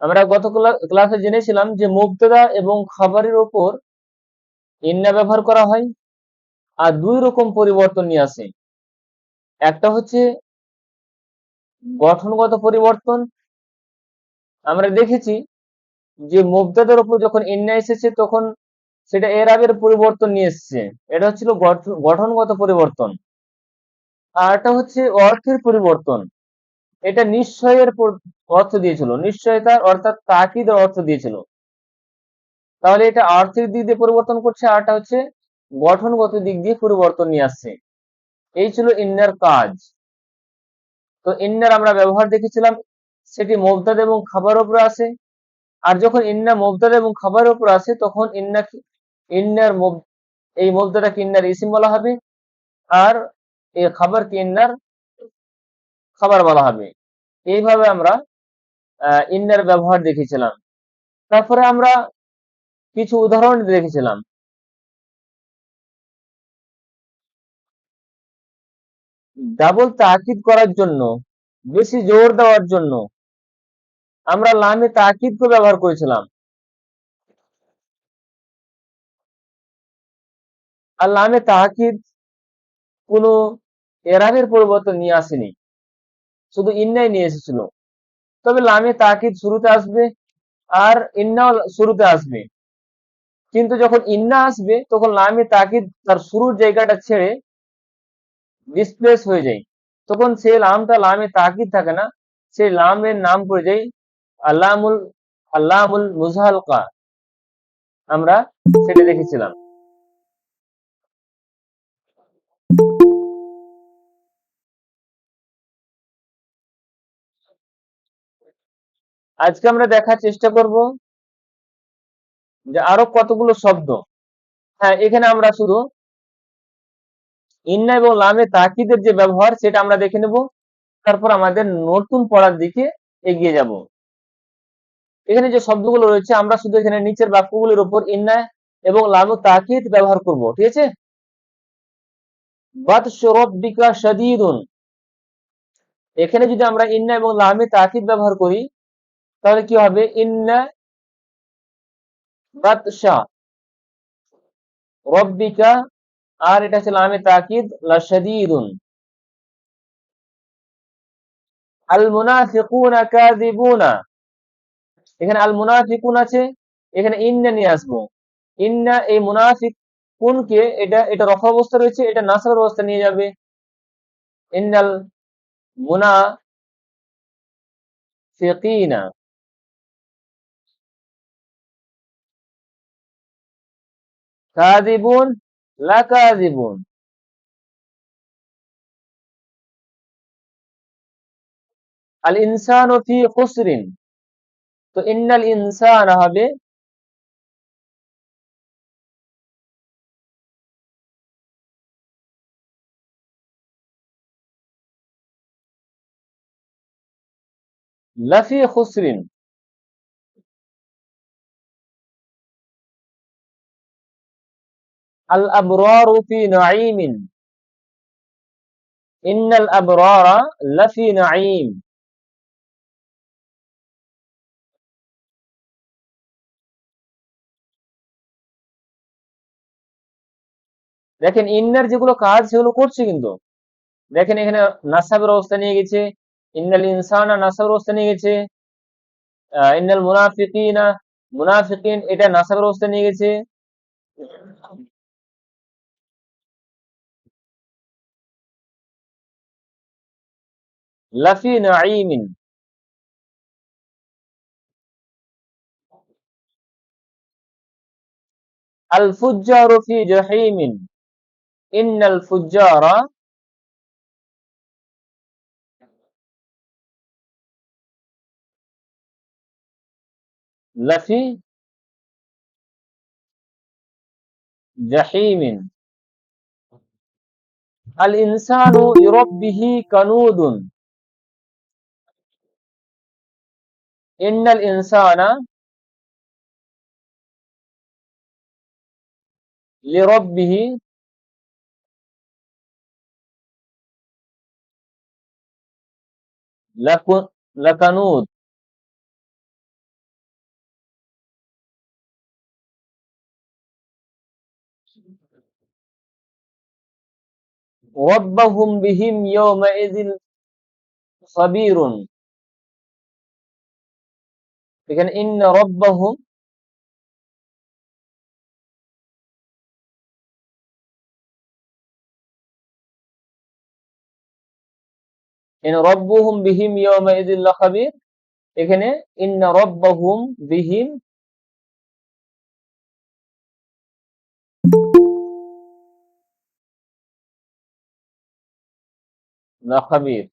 আমরা গত ক্লাসে জেনেছিলাম যে মুবতাদা এবং খবরের উপর ইন্না ব্যবহার করা হয়, আর দুই রকম পরিবর্তন নিয়ে আসে। একটা হচ্ছে গঠনগত পরিবর্তন। আমরা দেখেছি যে মুবতাদার উপর যখন ইন্না এসেছে তখন সেটা এরাবের পরিবর্তন নিয়ে এসেছে, এটা হচ্ছিল গঠনগত পরিবর্তন। আর একটা হচ্ছে অর্থের পরিবর্তন, এটা নিশ্চয়ের অর্থ দিয়েছিল, নিশ্চয়তার অর্থাৎ তাকিদের অর্থ দিয়েছিল। তাহলে এটা আর্থিক দিক দিয়ে পরিবর্তন করছে, আরটা হচ্ছে গঠনগত দিক দিয়ে পরিবর্তন নিয়ে আসছে। এই ছিল ইন্নার কাজ। তো ইন্নার আমরা ব্যবহার দেখেছিলাম, সেটি মুবতাদা এবং খাবারের উপর আসে। আর যখন ইন্না মুবতাদা এবং খাবারের উপর আসে তখন ইন্নার এই মুবতাদাকে ইন্নার ইসিম বলা হবে, আর এই খাবারকে ইন্নার খাবার বলা হবে। এইভাবে আমরা ইন্নার ব্যবহার দেখেছিলাম। তারপরে আমরা কিছু উদাহরণ দেখেছিলাম। ডাবল তাকিদ করার জন্য, বেশি জোর দেওয়ার জন্য আমরা লামে তাকিদকে ব্যবহার করেছিলাম। আর লামে তাকিদ কোনো এরাবের পরিবর্তন নিয়ে আসেনি, শুধু ইন্নাই নিয়ে এসেছিল। তবে লামে তাকিদ শুরুতে আসবে আর ইন্নাও শুরুতে আসবে, কিন্তু যখন ইন্না আসবে তখন লামে তাকিদ তার শুরুর জায়গাটা ছেড়ে ডিসপ্লেস হয়ে যায়। তখন সেই লামটা লামে তাকিদ থাকে না, সেই লামের নাম পড়ে যায় আল্লামুল আল্লামুল মুজাহালকা। আমরা সেটা দেখেছিলাম। আজকে আমরা দেখার চেষ্টা করব যে আরো কতগুলো শব্দ। হ্যাঁ, এখানে আমরা শুধু ইন্না এবং লামে তাকিদের যে ব্যবহার সেটা আমরা দেখে নেব, তারপর আমাদের নতুন পড়ার দিকে এগিয়ে যাব। এখানে যে শব্দগুলো রয়েছে আমরা শুধু এখানে নিচের বাক্যগুলোর উপর ইন্না এবং লামু তাকিদ ব্যবহার করব, ঠিক আছে। বাতশু রাব্বিকা শাদীদুন, এখানে যদি আমরা ইন্না এবং লামে তাকিদ ব্যবহার করি তাহলে কি হবে? ইন্না বাতশা রাব্বিকা, আর এটা হচ্ছে লামে তাকিদ লা শাদীদুন। আল মুনাফিকুনা কাযিবুনা, এখানে আল মুনাফিকুন আছে, এখানে ইন্না নিয়ে আসবো। ইন্না এই মুনাফিকুনকে এটা এটা রফা অবস্থা রয়েছে, এটা নাসবের অবস্থা নিয়ে যাবে। ইন্নাল মুনাফিকিনা কাযিবুন লাকাযিবুন। আল ইনসানু ফি খুসরিন, তো ইন্নাল ইনসানা হবে লাফি খুসরিন। আল আবরারু ফি নাঈমিন, ইন্নাল আবরারা লাফি নাঈম। দেখেন ইন্নার যেগুলো কাজ সেগুলো করছে, কিন্তু দেখেন এখানে নাসাবের অবস্থা নিয়ে গেছে, ইন্নাল ইনসানা নাসাবের অবস্থা নিয়ে গেছে। ইন্নাল মুনাফিকিনা মুনাফিকিন এটা নাসাবের অবস্থা নিয়ে গেছে। লাফি নাঈমিন। আল ফুজ্জারু ফি জাহিমিন, ইন্নাল ফুজ্জারা লাফি জাহিমিন। আল ইনসানু লিরাব্বিহি কানুদুন, ইন্নাল ইনসানা লিরাব্বিহি লাকানুদ। রাব্বাহুম বিহিম ইয়াউমাইযিন খাবীরুন। এখানে ইন্না রাব্বাহুম, ইন রাব্বুহুম বিহিম ইয়াউমাইযিন লাখাবীর। এখানে ইন্না রাব্বাহুম বিহিম লাখাবীর।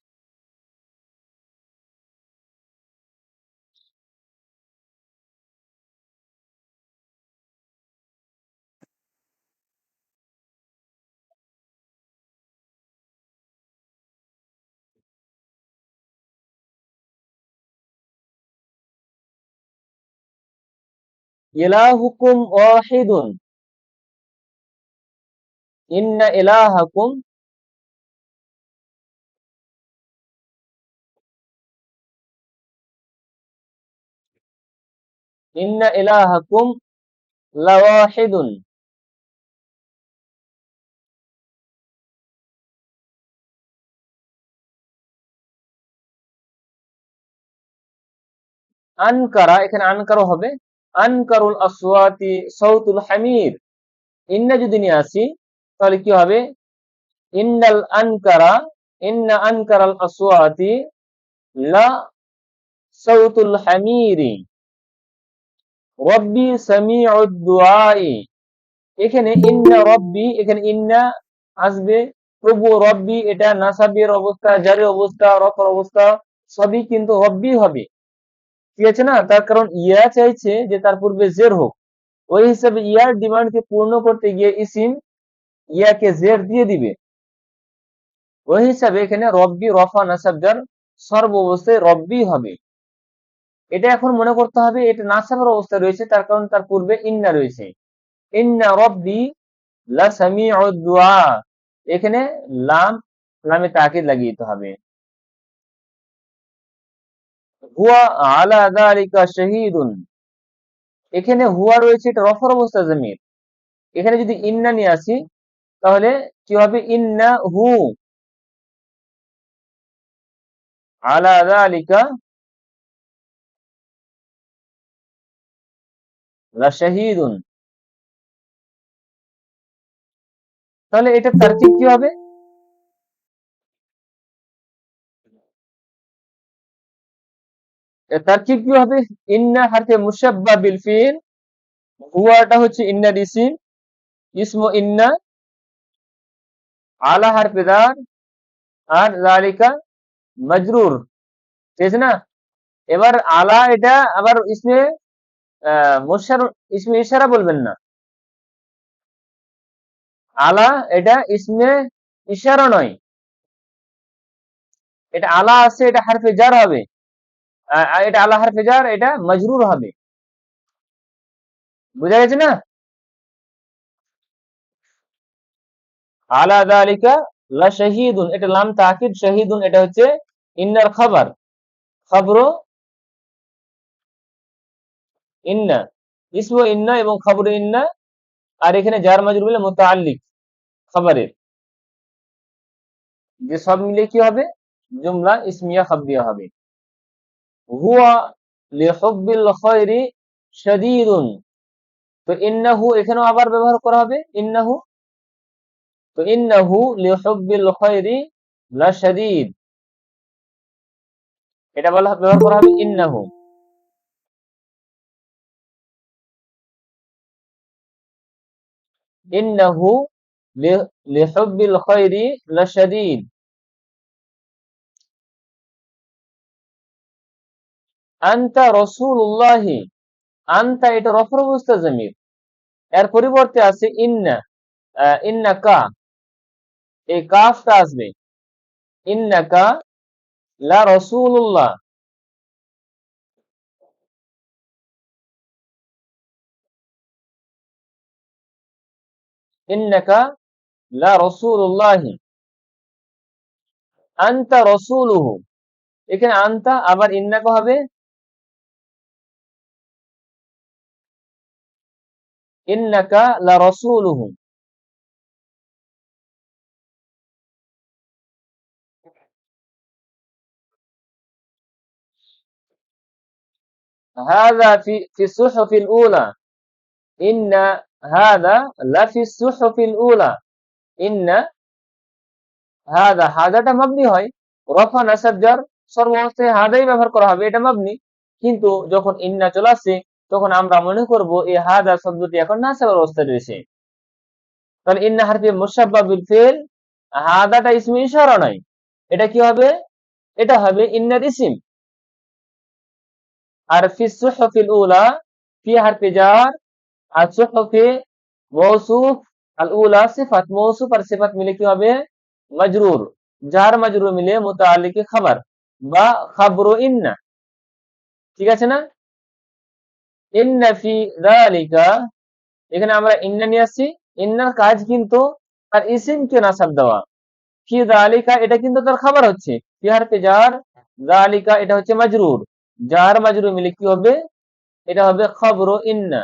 ইলাহুকুম ওয়াহিদুন, ইন্না ইলাহাকুম, ইন্না ইলাহাকুম লাওয়াহিদুন। আনকারা, এখানে আনকারও হবে। আনকারুল আসওয়াতি সাউতুল হামির। ইন্না যদি নিয়ে আসি তাহলে কি হবে? ইন্নাল আনকারা, ইন্না আনকারাল আসওয়াতি লা সাউতুল হামিরি। রব্বি সামিউদ দুআই। এখানে ইন্না রব্বি, এখানে ইন্না আসবে, প্রভু রব্বি, এটা নাসাবের অবস্থা, জারের অবস্থা, রফার অবস্থা সবই কিন্তু রব্বি হবে। ঠিক আছে না? তার কারণ ইয়া চাইছে যে তার পূর্বে জের হোক, ওই হিসাবে ইয়ার ডিমান্ডকে পূর্ণ করতে গিয়ে ইসিম ইয়াকে জের দিয়ে দিবে। ওই হিসাবে এখানে রব্বি রফা নাসাব জার সর্ব অবস্থায় রব্বি হবে। এটা এখন মনে করতে হবে এটা নাসাবের অবস্থায় রয়েছে, তার কারণ তার পূর্বে ইন্না রয়েছে। ইন্না রব্বি লা সামিউদ দুআ। এখানে লাম, লামে তাকিদ লাগিয়ে দিতে হবে। হুয়া আলা যালিকা শাহীদুন। এখানে হুয়া রয়েছে, এটা রফার অবস্থা জমির। এখানে যদি ইন্না নিয়ে আসি তাহলে কি হবে? ইন্না হু আলা যালিকা লা শাহীদুন। তাহলে এটা তারকিব কি হবে? তারকিব কি হবে? ইন্না হারফে মুশাব্বা বিল ফিল, হুয়াটা হচ্ছে ইন্নার ইসিম, ইসমু ইন্না, আলা হারফে জার, আর যালিকা মাজরুর। ঠিক আছে না? এবার আলা এটা আবার ইসমে মুশার, ইসমে ইশারা বলবেন না। আলা এটা ইসমে ইশারা নয়, এটা আলা আছে, এটা হারফে জার হবে। এটা আলা হারফে জার, এটা মাজরুর হবে। বুঝা গেছে না? আলা যালিকা লা শাহীদুন, এটা লাম তাকিদ, শাহীদুন এটা হচ্ছে ইন্নার খাবার, খাবরু ইন্না, ইসমু ইন্না এবং খবরে ইন্না। আর এখানে জার মাজরুর বলে মুতাআল্লিক খাবারের, যে সব মিলে কি হবে? জুমলা ইসমিয়া খাবরিয়া হবে। হুয়া লিহুব্বিল খায়রি শাদীদুন। তো ইন্নাহু এখানেও আবার ব্যবহার করা হবে ইন্নাহু। তো ইন্নাহু লিহুব্বিল খায়রি লা শাদীদ, এটা বলা ব্যবহার করা হবে ইন্নাহু। ইন্নাহু লিহুব্বিল খায়রি লা শাদীদ। আনতা রাসূলুল্লাহি। আনতা এটা রফর অবস্থা জমির, এর পরিবর্তে আছে ইন্না, ইন্নাকা, এই কাফটা আসবে। ইন্নাকা লা রাসূলুল্লাহ, ইন্নাকা লা রাসূলুল্লাহি, আনতা রাসূলুহু। এখানে আনতা আবার ইন্নাকা হবে, ইন্নাকা লা রাসূলুহু। হাযা ফি সুহুফিল উলা, ইন্না হাযা লাফি সুহুফিল উলা, ইন্না হাযা, হাযাটা মাবনি হয়, রফা নাসাব জার সর্বাবস্থায় হাযাই ব্যবহার করা হবে, এটা মাবনি। কিন্তু যখন ইন্না চলে আসে তখন আমরা মনে করব এই হাযা শব্দটি এখন নাসাবের অবস্থায় রয়েছে। তাহলে ইন্না হারফে মুশাব্বাহ বিল ফিল, হাযাটা ইসমে ইশারা নয়, এটা কি হবে? এটা হবে ইন্নার ইসিম। আর ফি সুহুফিল উলা, ফি হারফে জার, আর সুহুফে মওসুফ, আল উলা সিফাত, মওসুফ আর সিফাত মিলে কি হবে? মাজরুর। জার মাজরুর মিলে মুতাআল্লিকে খাবার বা খাবরু ইন্না। ঠিক আছে না? ইন্না ফি যালিকা, এখানে আমরা ইন্না নিয়ে আসছি। ইন্নার কাজ কিন্তু তার ইসিমকে নাসাব দেওয়া। ফি যালিকা এটা কিন্তু তার খাবার হচ্ছে। ফি হারফে জার, যালিকা এটা হচ্ছে মাজরুর। জার মাজরুর মিলে কি হবে? এটা হবে খবর ইন্না।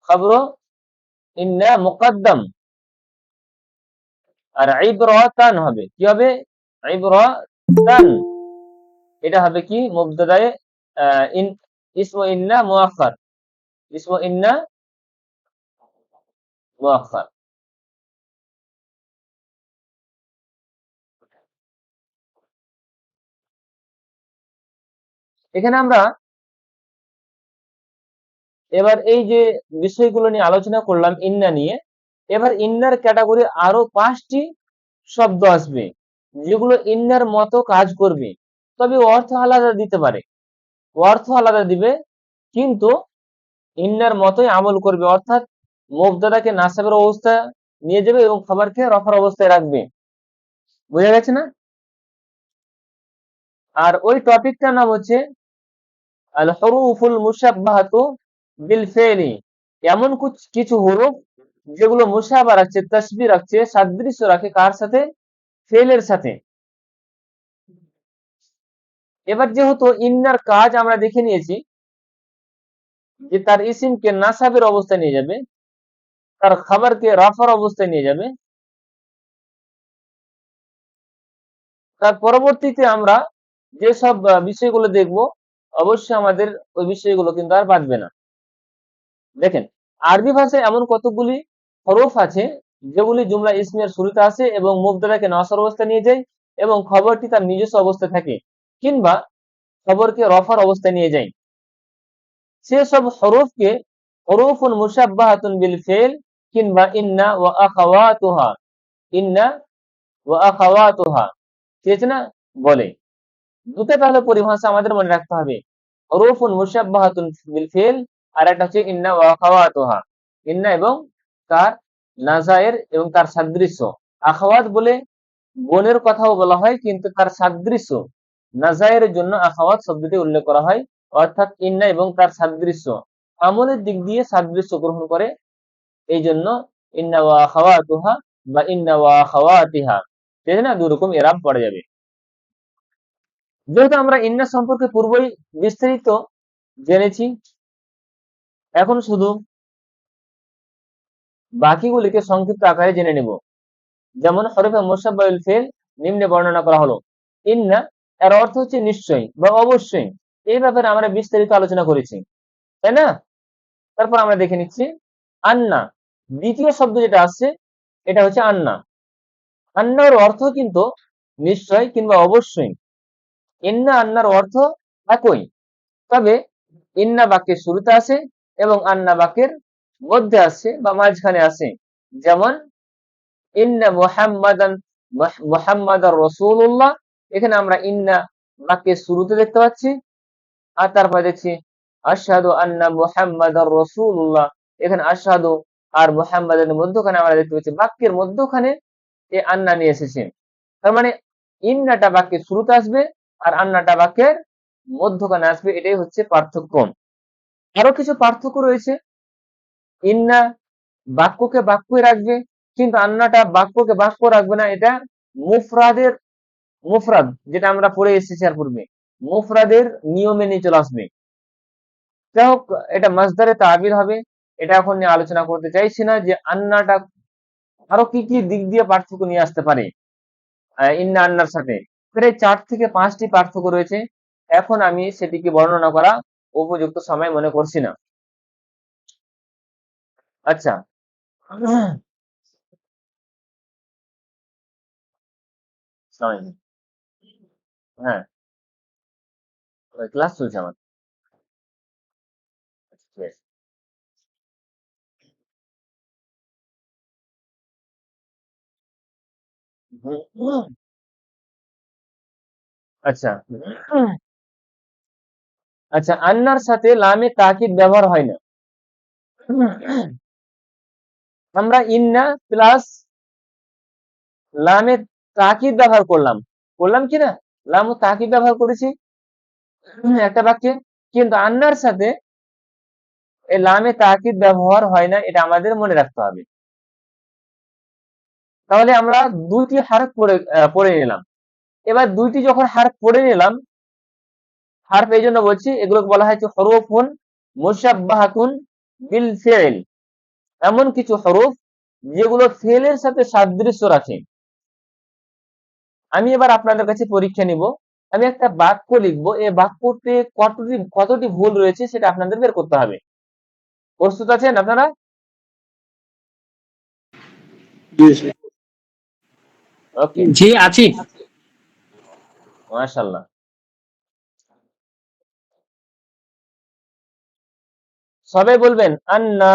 খবর ইন্না মুকদ্দম। আর ইবরাতান হবে, কি হবে? ইবরাতান, এটা হবে কি মুবতাদায়ে ইন, ইসমু ইন্না মুআখখার, ইসমু ইন্না মুআখখার। এখানে আমরা এবার এই যে বিষয়গুলো নিয়ে আলোচনা করলাম ইন্না নিয়ে, এবার ইন্নার ক্যাটাগরি আরো 5টি শব্দ আসবে যেগুলো ইন্নার মতো কাজ করবে, তবে অর্থ আলাদা দিতে পারে, অর্থ আলাদা দিবে কিন্তু ইন্নার মতোই আমল করবে, অর্থাৎ মুবতাদাকে নাসাবের অবস্থা নিয়ে যাবে এবং খবরকে রফার অবস্থায় রাখবে। বুঝা গেছে না? আর ওই টপিকটার নাম হচ্ছে আল হুরুফুল মুশাব্বাহাতু বিল ফিলি, এমন কিছু হরফ যেগুলো মুশাবা রাখছে, তাসবিহ রাখছে, সাদৃশ্য রাখে কার সাথে? ফেলের সাথে। এবার যেহেতু ইন্নার কাজ আমরা দেখে নিয়েছি যে তার ইসিমকে নাসাবের অবস্থায় নিয়ে যাবে, তার খাবারকে রাফার অবস্থায় নিয়ে যাবে, তার পরবর্তীতে আমরা যেসব বিষয়গুলো দেখব অবশ্যই আমাদের ওই বিষয়গুলো কিন্তু আর বাদবে না। দেখেন, আরবি ভাষায় এমন কতগুলি হরফ আছে যেগুলি জুমলা ইসমিয়ার শুরুতে আসে এবং মুবতাদাকে নসর অবস্থায় নিয়ে যায় এবং খবরটি তার নিজস্ব অবস্থায় থাকে কিংবা খবরকে রফার অবস্থায় নিয়ে যায়। সেসব হরফকে হরুফুন মুশাব্বাহাতুন বিল ফিল কিংবা ইন্না ওয়া আখাওয়াতুহা, ইন্না ওয়া আখাওয়াতুহা, ঠিক আছে না, বলে। দুটো তাহলে পরিভাষা আমাদের মনে রাখতে হবে, হরুফুন মুশাব্বাহাতুন বিল ফিল আর একটা হচ্ছে ইন্না ওয়া আখাওয়াতুহা, ইন্না এবং তার নাজায়ের এবং তার সাদৃশ্য। আখাওয়াত বলে বোনের কথাও বলা হয় কিন্তু তার সাদৃশ্য নাজায়ের জন্য আখাওয়াত শব্দটি উল্লেখ করা হয়, অর্থাৎ ইন্না এবং তার সাদৃশ্য আমলের দিক দিয়ে সাদৃশ্য গ্রহণ করে, এই জন্য ইন্না ওয়া আখাওয়াতুহা বা ইন্না ওয়া আখাওয়াতিহা, ঠিক আছে না, দুই রকম এরাব পড়া যাবে। যেহেতু আমরা ইন্না সম্পর্কে পূর্বই বিস্তারিত জেনেছি, এখন শুধু বাকিগুলিকে সংক্ষিপ্ত আকারে জেনে নেব। যেমন হরফে মুশাব্বাহুল ফিল নিম্নে বর্ণনা করা হলো। ইন্না এর অর্থ হচ্ছে নিশ্চয়ই বা অবশ্যই, এই ব্যাপারে আমরা বিস্তারিত আলোচনা করেছি, তাই না? তারপর আমরা দেখে নিচ্ছি আন্না, দ্বিতীয় শব্দ যেটা আসছে এটা হচ্ছে আন্না। আন্নার অর্থ কিন্তু নিশ্চয় কিংবা অবশ্যই। ইন্না আন্নার অর্থ একই, তবে ইন্না বাক্যের শুরুতে আসে এবং আন্না বাক্যের মধ্যে আসে বা মাঝখানে আসে। যেমন ইন্না মুহাম্মাদান, মুহাম্মাদার রাসূলুল্লাহ, এখানে আমরা ইন্না বাক্যের শুরুতে দেখতে পাচ্ছি আর তারপরে দেখছি আশহাদু আন্না মুহাম্মাদার রাসূলুল্লাহ, এখানে আশহাদু আর মুহাম্মাদের মধ্যখানে আমরা দেখতে পাচ্ছি বাক্যের মধ্যখানে এই আন্না নিয়ে এসেছে। তার মানে ইন্নাটা বাক্যের শুরুতে আসবে আর আন্নাটা বাক্যের মধ্যখানে আসবে, এটাই হচ্ছে পার্থক্য। আরো কিছু পার্থক্য রয়েছে, ইন্না বাক্যকে বাক্যই রাখবে কিন্তু আন্নাটা বাক্যকে বাক্য রাখবে না, এটা মুফরাদের, মুফরাদ যেটা আমরা পড়ে এসেছি আর পূর্বে, মুফরাদের নিয়মে নিয়ে চলে আসবে। যাই হোক, এটা মাসদারে তাবির হবে, এটা এখন নিয়ে আলোচনা করতে চাইছি না যে আন্নাটা আরো কি কি দিক দিয়ে পার্থক্য নিয়ে আসতে পারে ইন্না আন্নার সাথে। প্রায় 4 থেকে 5টি পার্থক্য রয়েছে, এখন আমি সেটিকে বর্ণনা করা উপযুক্ত সময় মনে করছি না। আচ্ছা, সময় নেই। হ্যাঁ, ক্লাস চলছে আমার। বেশ। আচ্ছা, আচ্ছা, আন্নার সাথে লামে তাকিদ ব্যবহার হয় না। আমরা ইন্না প্লাস লামে তাকিদ ব্যবহার করলাম, করলাম কি না? লাম ও তাকিদ ব্যবহার করেছি একটা বাক্যে, কিন্তু আন্নার সাথে এই লামে তাকিদ ব্যবহার হয় না, এটা আমাদের মনে রাখতে হবে। তাহলে আমরা দুইটি হারফ পড়ে নিলাম। এবার দুইটি যখন হারফ পড়ে নিলাম, হারফ এই জন্য বলছি এগুলোকে বলা হয় হরফুন মুশাব্বাহাতুন বিল ফিল, এমন কিছু হরফ যেগুলো ফেলের সাথে সাদৃশ্য রাখে। আমি এবার আপনাদের কাছে পরীক্ষা নিব, আমি একটা বাক্য লিখবো, এই বাক্যতে কতটি ভুল রয়েছে সেটা আপনাদের বের করতে হবে। প্রস্তুত আছেন আপনারা? ওকে, জি আছি। মাশাআল্লাহ। সবাই বলবেন আন্না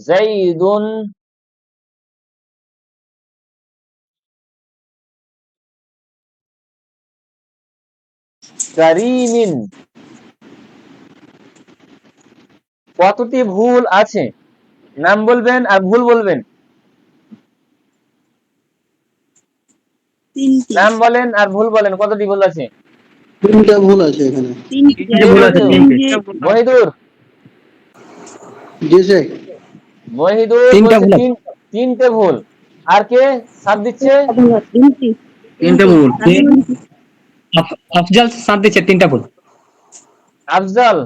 যাইদুন কারিমিন। কতটি ভুল আছে? নাম বলবেন আর ভুল বলবেন। নাম বলেন আর ভুল বলেন, কতটি ভুল আছে? তিনটা ভুল আছে এখানে। তিনটে ভুল আছে, তিনটে। মহিদুর, জি স্যার। মহিদুর তিনটা বলছে ভুল আছে। তিনটে ভুল। আর কে সাথ দিচ্ছে? তিনটে ভুল। আফজাল সাথ দিচ্ছে, তিনটা ভুল। আফজাল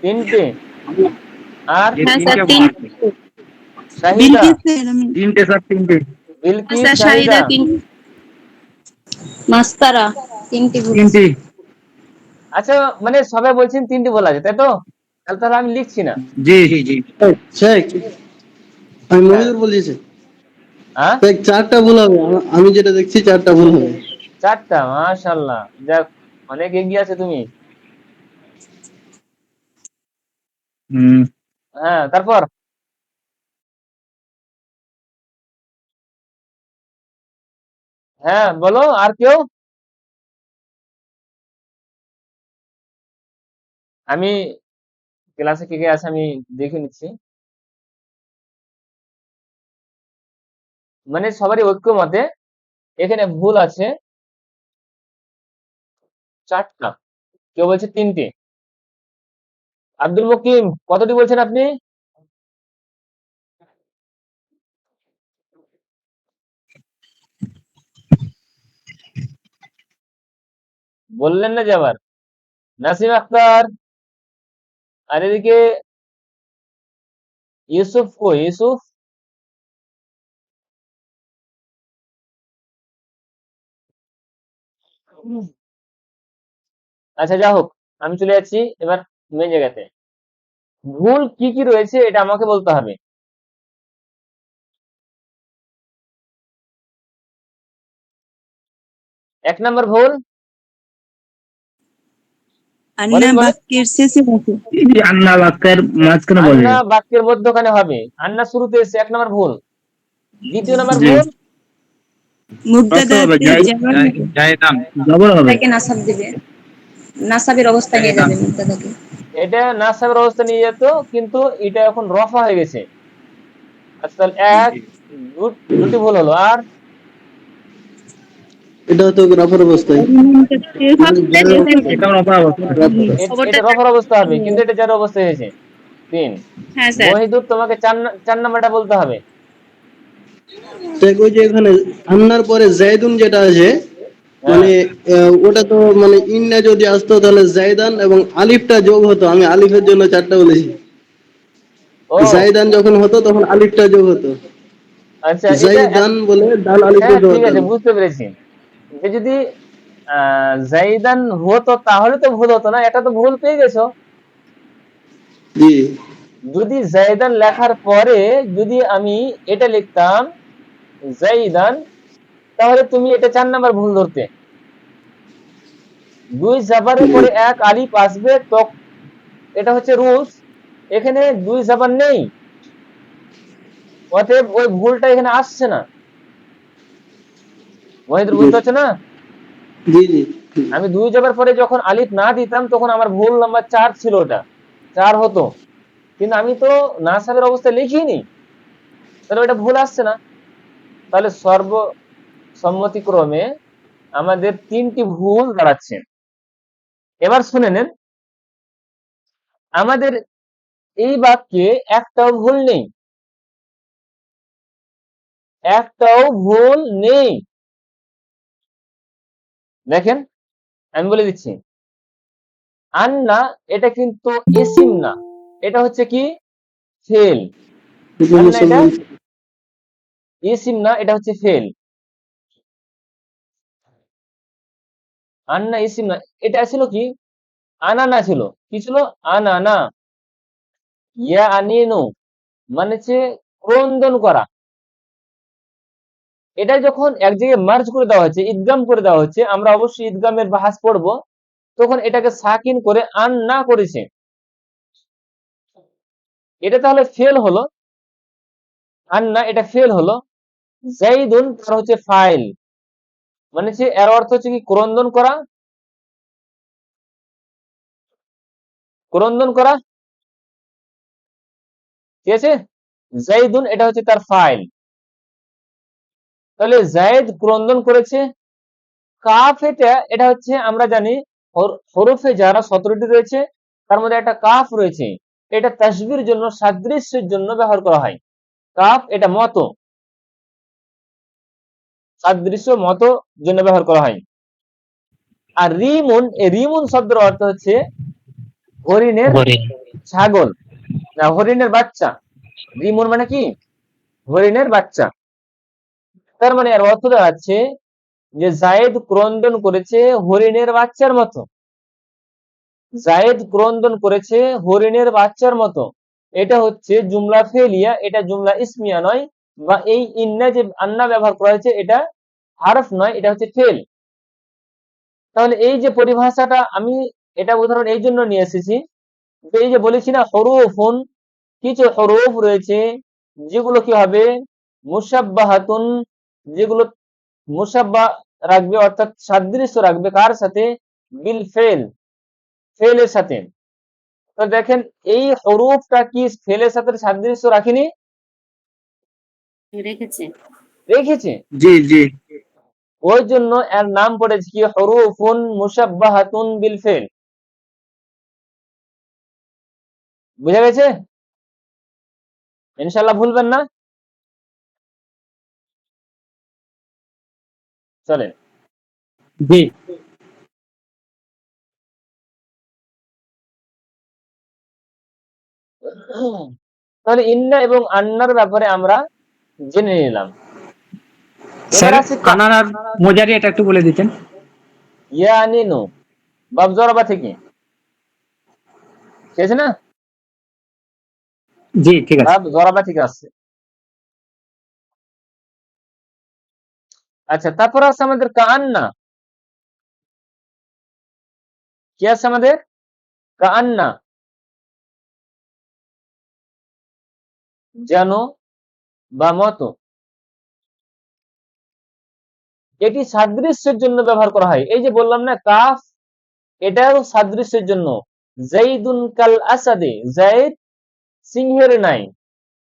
তিনটে, আর শাহিদা, তিনটে স্যার, তিনটে। বিলকিস, শাহিদা, মাস্তারা তিনটি ভুল। তিনটে। আচ্ছা, মানে সবাই বলছেন তিনটি ভুল আছে, তাই তো? তাহলে আমি লিখছি না। জি জি জি। স্যার আমি হ্যাঁ, মহিদুর বলছি হ্যাঁ, স্যার, চারটা ভুল হবে। আমি যেটা দেখছি চারটা ভুল হবে। চারটা, মাশাআল্লাহ, যাক, অনেক এগিয়ে আছে তুমি। হুম। হ্যাঁ, তারপর হ্যাঁ বলো, আর কেউ? আমি ক্লাসে কে কে আছে আমি দেখে নিচ্ছি, মানে সবারই ঐক্যমতে এখানে ভুল আছে চারটা, কেউ বলছে তিনটে। আব্দুল মুকিম, কতটি বলছেন আপনি? বললেন না যে আবার। নাসিম আক্তার, আর এদিকে ইউসুফ, কই ইউসুফ? আচ্ছা, যা হোক, আমি চলে যাচ্ছি এবার মেন জায়গাতে। ভুল কি কি রয়েছে এটা আমাকে বলতে হবে। এক নম্বর ভুল, আন্না বলেন বলেন। বাক্যের শেষে বসে। আন্না বাক্যের মাঝখানে বসে। আন্না বাক্যের মধ্যখানে হবে, আন্না শুরুতে এসে, এক নম্বর ভুল। দ্বিতীয় নম্বর জি। ভুল, মুবতাদাতে জবর হবে। জবর হবে। তাকে নাসাব দিবে, নাসাবের অবস্থায় নিয়ে যাবে মুবতাদাকে। এটা নাসাবের অবস্থা নিয়ে যেত, কিন্তু এটা এখন রফা হয়ে গেছে। আচ্ছা, তাহলে দুটি ভুল হলো। আর এটা তো রফার অবস্থায়, মানে জারের অবস্থায়। এটাও অপর অবস্থা। এটা রফার অবস্থা হবে, কিন্তু এটা যার অবস্থায় হয়েছে। তিন। হ্যাঁ স্যার। মহিদুর, তোমাকে চার নাম্বারটা বলতে হবে। দেখ ওই যে এখানে আন্নার পরে জায়দুন যেটা আছে, হ্যাঁ, মানে ওটা তো মানে ইন্না যদি আসতো তাহলে জায়দান এবং আলিফটা যোগ হতো। আমি আলিফের জন্য চারটা বলেছি। ও জায়দান যখন হতো তখন আলিফটা যোগ হতো। আচ্ছা, এটা জাইদান বলে ডাল আলিফ হ্যাঁ দিয়ে ঠিক হতো। আছে, বুঝতে পেরেছি। যে যদি জাইদান হতো তাহলে তো ভুল হতো না, এটা তো ভুল পেয়ে গেছো। জি যদি জাইদান লেখার পরে যদি আমি এটা লিখতাম জাইদান, তাহলে তুমি এটা 4 নাম্বার ভুল ধরতে। 2 জাবারের পরে 1 আলিফ আসবে, তো এটা হচ্ছে রুলস। এখানে 2 জাবার নেই, অতএব ওই ভুলটা এখানে আসছে না। মহিদুর বুঝতে পারছো না? জি জি আমি 2 জাবার পরে যখন আলিফ না দিতাম তখন আমার ভুল নাম্বার 4 ছিল, ওটা 4 হতো, কিন্তু আমি তো নাসাবের অবস্থায় লিখিনি, তাহলে ওটা ভুল আসছে না। তাহলে সর্বসম্মতিক্রমে আমাদের 3টি ভুল দাঁড়াচ্ছে। এবার শুনে নেন, আমাদের এই বাক্যে একটাও ভুল নেই, একটাও ভুল নেই। দেখেন আমি বলে দিচ্ছি, আন্না এটা কিন্তু ইসিম না, এটা হচ্ছে কি ফেল। আন্না এটা ইসিম না, এটা হচ্ছে ফেল। আন্না ইসিম না, এটা ছিল কি আনানা ছিল। কি ছিল? আনানা। ইয়া আনিনু মানে হচ্ছে ক্রন্দন করা। এটা যখন এক জায়গায় মার্জ করে দেওয়া হচ্ছে, ইদগাম করে দেওয়া হচ্ছে, আমরা অবশ্যই ইদগামের বাহাস পড়বো, তখন এটাকে সাকিন করে আন্না করেছে, এটা তাহলে ফেল হলো। আন্না এটা ফেল হলো। জাইদুন তার হচ্ছে ফাইল, মানে হচ্ছে এর অর্থ হচ্ছে কি ক্রন্দন করা, ক্রন্দন করা, ঠিক আছে। জাইদুন এটা হচ্ছে তার ফাইল। তাহলে জায়েদ ক্রন্দন করেছে। কাফ এটা হচ্ছে আমরা জানি হরফে যারা 17টি রয়েছে তার মধ্যে একটা কাফ রয়েছে, এটা তাসবির জন্য সাদৃশ্যের জন্য ব্যবহার করা হয়। কাফ এটা মতো, সাদৃশ্য মতো জন্য ব্যবহার করা হয়। আর রিমুন, এই রিমুন শব্দের অর্থ হচ্ছে হরিণের ছাগল, না হরিণের বাচ্চা। রিমুন মানে কি হরিণের বাচ্চা। তার মানে এর অর্থ দাঁড়াচ্ছে যে জায়েদ ক্রন্দন করেছে হরিণের বাচ্চার মতো। জায়েদ ক্রন্দন করেছে হরিণের বাচ্চার মতো, এটা হচ্ছে জুমলা ফেলিয়া, এটা জুমলা ইসমিয়া নয়, বা এই ইন্না যে আন্না ব্যবহার করা হয়েছে এটা হারফ নয়, এটা হচ্ছে ফেল। তাহলে এই যে পরিভাষাটা আমি এটা উদাহরণ এই জন্য নিয়ে এসেছি, যে এই যে বলেছি না হরুফুন, কিছু হরুফ রয়েছে যেগুলো কি হবে মুসাব্বাহাতুন, যেগুলো মুসাব্বা রাখবে, অর্থাৎ সাদৃশ্য রাখবে কার সাথে? বিল ফেল, ফেলের সাথে। তো দেখেন এই হরুফটা কি ফেলের সাথে সাদৃশ্য রাখেনি? রেখেছে। রেখেছে। জি জি ওই জন্য এর নাম পড়েছে কি হরুফুন মুসাব্বাহাতুন বিল ফেল। বুঝা গেছে? ইনশাআল্লাহ ভুলবেন না। চলেন, জি তাহলে ইন্না এবং আন্নার ব্যাপারে আমরা জেনে নিলাম। এবার স্যার আছে আনার আর মোজারি এটা একটু বলে দিতেন। ইয়ানিনু, বাব জরাবা থেকে, ঠিক আছে না? জি ঠিক আছে। বাব জরাবা থেকে আসছে। আচ্ছা, তারপর আছে আমাদের কাআন্না। কি আছে আমাদের? কাআন্না, যেন বা মতো। এটি সাদৃশ্যের জন্য ব্যবহার করা হয়। এই যে বললাম না কাফ, এটাও সাদৃশ্যের জন্য। জাইদুন কাল আসাদে, জাইদ সিংহের নাই।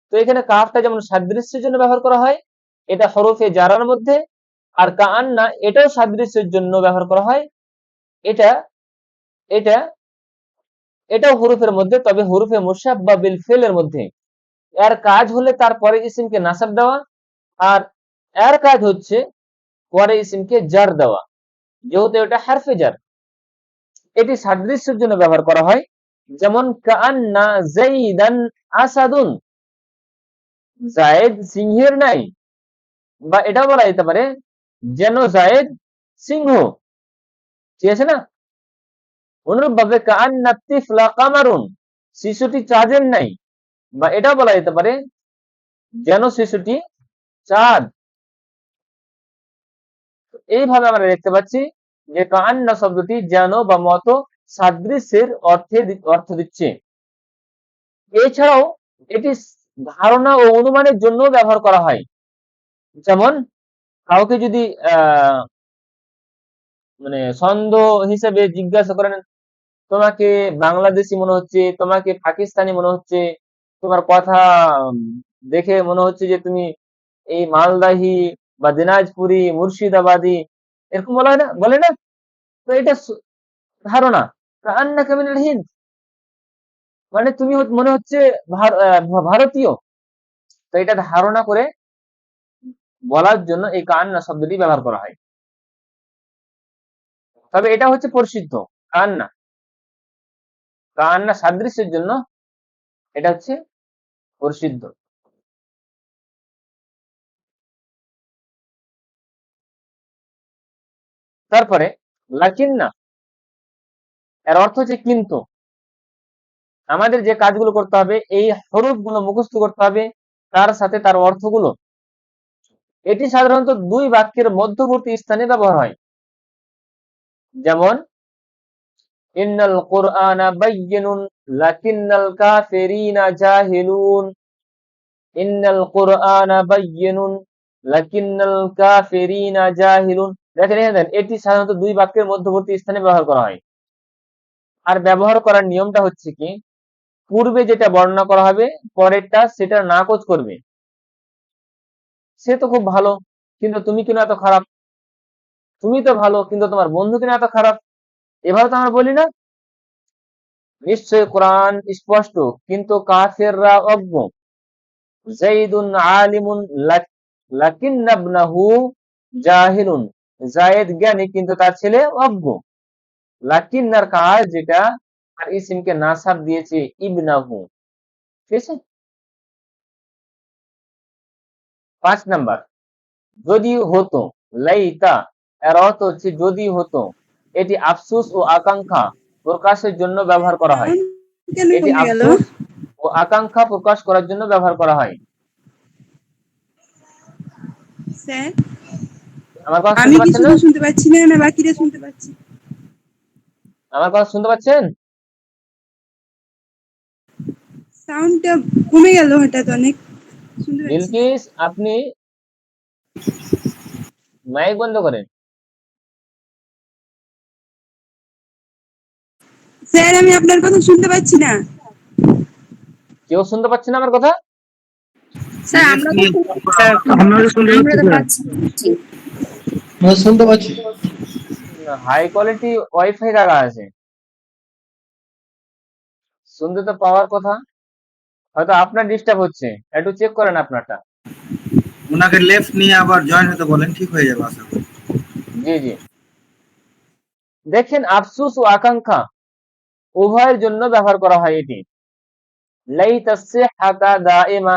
তো এখানে কাফটা যেমন সাদৃশ্যের জন্য ব্যবহার করা হয়, এটা হরফে জারার মধ্যে। আর কাআন্না এটাও সাদৃশ্যের জন্য ব্যবহার করা হয়, এটা এটা এটাও হরফের মধ্যে, তবে হরফে মুসাব্বা বিল ফেলের মধ্যে। এর কাজ হলে তারপরে ইসিমকে নাসাব দেওয়া, আর এর কাজ হচ্ছে পরে ইসিমকে জার দেওয়া, যেহেতু এটা হারফে জার। এটি সাদৃশ্যের জন্য ব্যবহার করা হয়, যেমন কাআন্না যাইদান আসাদুন, জায়েদ সিংহের নাই। বা এটাও বলা যেতে পারে যেন জায়েদ সিংহ, ঠিক আছে না? অনুরূপ ভাবে কাআন্না তিফলা কামারুন, শিশুটি চাঁদের নাই, বা এটাও বলা যেতে পারে যেন শিশুটি চাঁদ। এইভাবে আমরা দেখতে পাচ্ছি যে কাআন্না শব্দটি যেন বা মতো সাদৃশ্যের অর্থ দিচ্ছে। এছাড়াও এটি ধারণা ও অনুমানের জন্য ব্যবহার করা হয়। যেমন কাউকে যদি মানে সন্দেহ হিসেবে জিজ্ঞাসা করেন, তোমাকে বাংলাদেশি মনে হচ্ছে, তোমাকে পাকিস্তানি মনে হচ্ছে, তোমার কথা উম, দেখে মনে হচ্ছে যে তুমি এই মালদাহি বা দিনাজপুরি, মুর্শিদাবাদী, এরকম বলা হয় না, বলে না? তো এটা ধারণা। কাআন্নাকা মিনাল হিন্দ, মানে তুমি মনে হচ্ছে ভারতীয়। তো এটা ধারণা করে বলার জন্য এই কান্না শব্দটি ব্যবহার করা হয়। তবে এটা হচ্ছে প্রসিদ্ধ কান্না, কান্না সাদৃশ্যের জন্য এটা হচ্ছে প্রসিদ্ধ। তারপরে লাকিন্না, এর অর্থ হচ্ছে কিন্তু। আমাদের যে কাজগুলো করতে হবে, এই হরফ গুলো মুখস্থ করতে হবে, তার সাথে তার অর্থগুলো। এটি সাধারণত দুই বাক্যের মধ্যবর্তী স্থানে ব্যবহার হয়। যেমন ইন্নাল কুরআনা বায়্যিনুন লাকিন্নাল কাফিরিনা জাহিলুন, ইন্নাল কুরআনা বায়্যিনুন লাকিন্নাল কাফিরিনা জাহিলুন। দেখেন এখানে এটি সাধারণত দুই বাক্যের মধ্যবর্তী স্থানে ব্যবহার করা হয়। আর ব্যবহার করার নিয়মটা হচ্ছে কি, পূর্বে যেটা বর্ণনা করা হবে পরেরটা সেটা নাকচ করবে। সে তো খুব ভালো, কিন্তু তুমি কেন এত খারাপ? তুমি তো ভালো, কিন্তু তোমার বন্ধু কেন এত খারাপ? এভাবে তো আমরা বলি না। নিশ্চয় কোরআন স্পষ্ট, কিন্তু কাফেররা অজ্ঞ। যাইদুন আলিমুন লাকিন্না ইবনাহু জাহিলুন, যায়েদ জ্ঞানী কিন্তু তার ছেলে অজ্ঞ। লাকিন্নার কাজ যেটা, আর ইসিমকে নাসাব দিয়েছে ইবনাহু, ঠিক আছে। 5 নাম্বার, যদি হতো। লাইতা, এর অর্থ হচ্ছে যদি হতো। এটি আফসোস ও আকাঙ্ক্ষা প্রকাশের জন্য ব্যবহার করা হয়। সাউন্ড কেন এটি কমে গেল? আফসোস ও আকাঙ্ক্ষা প্রকাশ করার জন্য ব্যবহার করা হয়। স্যার, আমার কথা আমি শুনতে কি পাচ্ছেন না? শুধু শুনতে পাচ্ছি না, না বাকিরা শুনতে পাচ্ছি? আমার কথা শুনতে পাচ্ছেন? সাউন্ডটা কমে গেল হঠাৎ অনেক, শুনতে পাচ্ছি না। বিলকিস, আপনি মাইক বন্ধ করেন। স্যার, আমি আপনার কথা শুনতে পাচ্ছি না। কেউ শুনতে পাচ্ছে না আমার কথা? স্যার আমরা তো স্যার আমরা তো শুনতে আমরা পাচ্ছি তো স্যার। পাচ্ছি। শুনতে পাচ্ছি। হাই কোয়ালিটি ওয়াইফাই লাগা আছে, শুনতে তো পাওয়ার কথা। হয়তো আপনার ডিস্টার্ব হচ্ছে, একটু চেক করেন আপনারটা। ওনাকে লেফট নিয়ে আবার জয়েন হতে বলেন, ঠিক হয়ে যাবে আশা করি। জি জি, দেখেন আফসোস ও আকাঙ্ক্ষা উভয়ের জন্য ব্যবহার করা হয় এটি। লাইতা সিহহাতা দাইমা,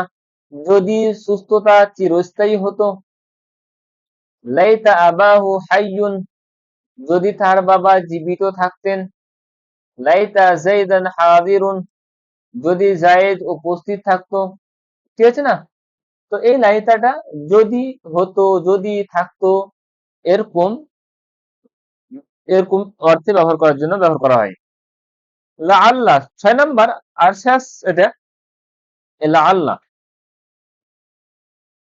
যদি সুস্থতা চিরস্থায়ী হতো। লাইতা আবাহু হাইয়ুন, যদি তার বাবা জীবিত থাকতেন। লাইতা যাইদান হাদিরুন, যদি জায়েদ উপস্থিত থাকতো, ঠিক আছে না? তো এই লাইতাটা যদি হতো, যদি থাকতো, এরকম এরকম অর্থে ব্যবহার করার জন্য ব্যবহার করা হয়। লা আল্লাহ 6 নাম্বার আর শেষ, এটা লা আল্লাহ,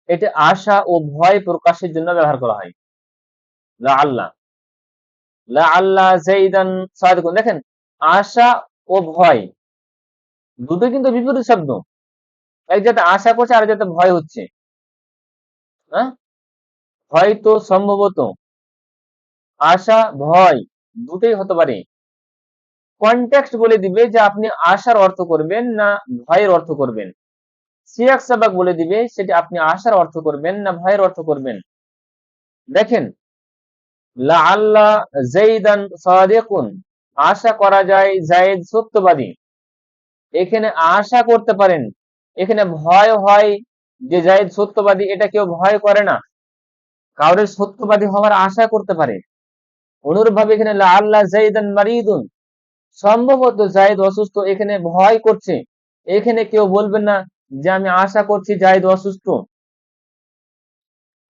এটা আশা ও ভয় প্রকাশের জন্য ব্যবহার করা হয়। লা আল্লাহ, লা আল্লাহ যাইদান সাদিকুন, দেখেন আশা ও ভয় দুটো কিন্তু বিপরীত শব্দ। এক যাতে আশা করছে, আর যাতে ভয় হচ্ছে। হ্যাঁ, হয়তো, সম্ভবত, আশা, ভয় দুটোই হতে পারে। কনটেক্সট বলে দিবে যে আপনি আশার অর্থ করবেন না ভয়ের অর্থ করবেন। সিয়াক সাবাক বলে দিবে সেটা আপনি আশার অর্থ করবেন না ভয়ের অর্থ করবেন। দেখেন লাআল্লা যাইদান সাদিকুন, আশা করা যায় যায়েদ সত্যবাদী। এখানে আশা করতে পারেন, এখানে ভয় হয় যে যায়েদ সত্যবাদী, এটা কেউ ভয় করে না। কাউরের সত্যবাদী হওয়ার আশা করতে পারে, অনুরূপভাবে এখানে লাআল্লা যাইদান মারিদুন, সম্ভবত জায়েদ অসুস্থ, এখানে ভয় করছে। এখানে কেউ বলবেন না যে আমি আশা করছি জায়েদ অসুস্থ।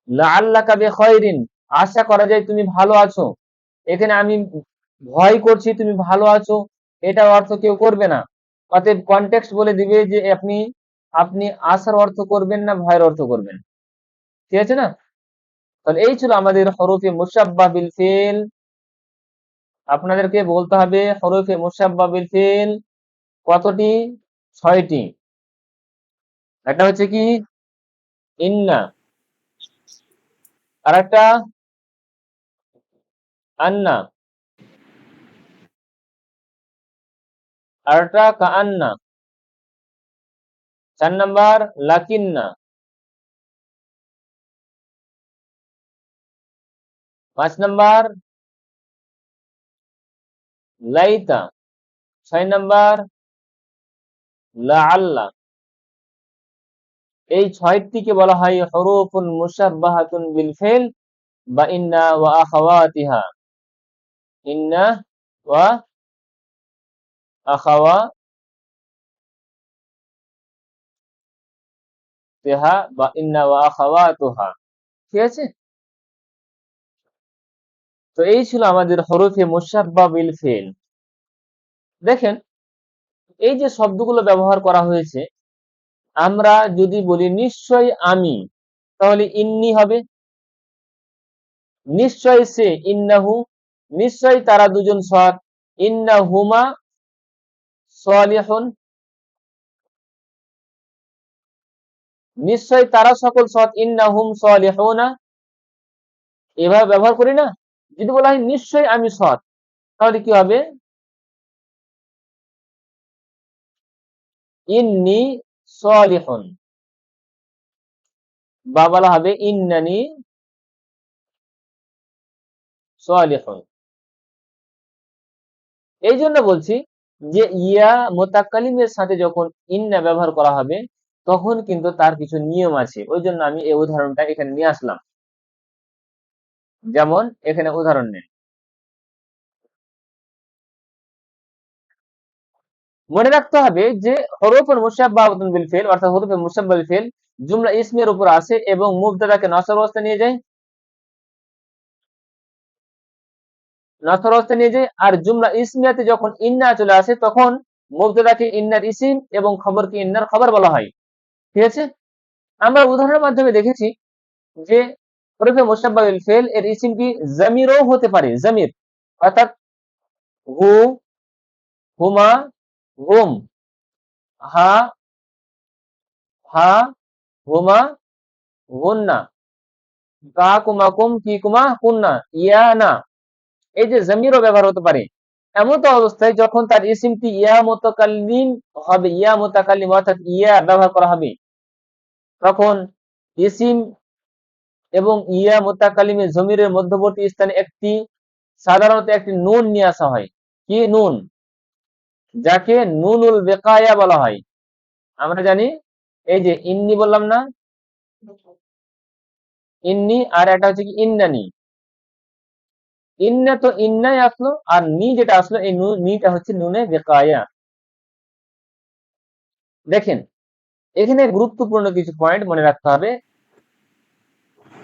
লাআল্লাকা বিখাইরিন, আশা করা যায় তুমি ভালো আছো। এখানে আমি ভয় করছি তুমি ভালো আছো, এটা অর্থ কেউ করবে না। অতএব কনটেক্সট বলে দিবে যে আপনি আপনি আশার অর্থ করবেন না ভয়ের অর্থ করবেন। ঠিক আছে না? তাহলে এই ছিল আমাদের হরফে মুশাব্বাহ বিল ফিল। আপনাদেরকে বলতে হবে হরফে মুশাব্বাহ বিল ফিল কতটি? 6টি। একটা হচ্ছে কি ইন্না, আর একটা আন্না, আর একটা কাআন্না, 4 নাম্বার লাকিন্না, 5 নাম্বার লাইতা, 6 নাম্বার লাআল্লা। এই 6টিকে বলা হয় হুরুফুন মুশাব্বাহাতুন বিল ফিল বা ইন্না ওয়া আখাওয়াতিহা। ইন্না ওয়া আখাওয়াতিহা বা ইন্না ওয়া আখাওয়াতুহা। ঠিক আছে? তো এই ছিল আমাদের হরফে মুশাব্বাহ বিল ফিল। দেখেন এই যে শব্দগুলো ব্যবহার করা হয়েছে, আমরা যদি বলি নিশ্চয় আমি, তাহলে ইন্নি হবে। নিশ্চয় সে, ইন্নাহু। নিশ্চয় তারা দুজন সৎ, ইন্নাহুমা সালিহুন। নিশ্চয় তারা সকল সৎ, ইন্নাহুম সালিহুনা। এভাবে ব্যবহার করি না? যদি বলা হয় নিশ্চয় আমি সৎ, তাহলে কি হবে? ইন্নি সালিহুন, বা বলা হবে ইন্নানি সালিহুন। এই জন্য বলছি যে ইয়া মুতাকাল্লিমের সাথে যখন ইন্না ব্যবহার করা হবে তখন কিন্তু তার কিছু নিয়ম আছে। ওই জন্য আমি এই উদাহরণটা এখানে নিয়ে আসলাম। যেমন এখানে উদাহরণ নেন, মনে রাখতে হবে যে হরফুল মুশাব্বাহাতুন বিল ফিল অর্থাৎ হরফে মুশাব্বাহ বিল ফিল জুমলা ইসমের উপর আসে এবং মুবতাদাকে নসব অবস্থায় নিয়ে যায়, নসব অবস্থায় নিয়ে যায়। আর জুমলা ইসমিয়াতে যখন ইন্না চলে আসে তখন মুবতাদাকে ইন্নার ইসিম এবং খবরকে ইন্নার খবর বলা হয়। ঠিক আছে? আমরা উদাহরণের মাধ্যমে দেখেছি যে হরফে মুশাব্বাহ বিল ফিল এর ইসিম কি জামিরও হতে পারে। জামির অর্থাৎ হু, হুমা, হুম, হা, হা, হুমা, হুন্না, কা কুমা কুম, কি কুমা কুন্না, ইয়া না। এই যে জামিরও ব্যবহার হতে পারে এমন তো অবস্থায় যখন তার ইসিমটি ইয়া মুতাকাল্লিম হবে, ইয়া মুতাকাল্লিম অর্থাৎ ইয়া ব্যবহার করা হবে, তখন ইসিম এবং ইয়া মুতাকাল্লিমের জমিরের মধ্যবর্তী স্থানে সাধারণত একটি নুন নিয়ে আসা হয়। কি নুন? যাকে নুনুল বেকায়া বলা হয়। আমরা জানি এই যে ইন্নি বললাম না, ইন্নি, আর একটা হচ্ছে কি ইন্নানি। ইন্না তো ইন্নাই আসলো, আর নি যেটা আসলো এই নিটা হচ্ছে নুনে বেকায়া। দেখেন এখানে গুরুত্বপূর্ণ কিছু পয়েন্ট মনে রাখতে হবে।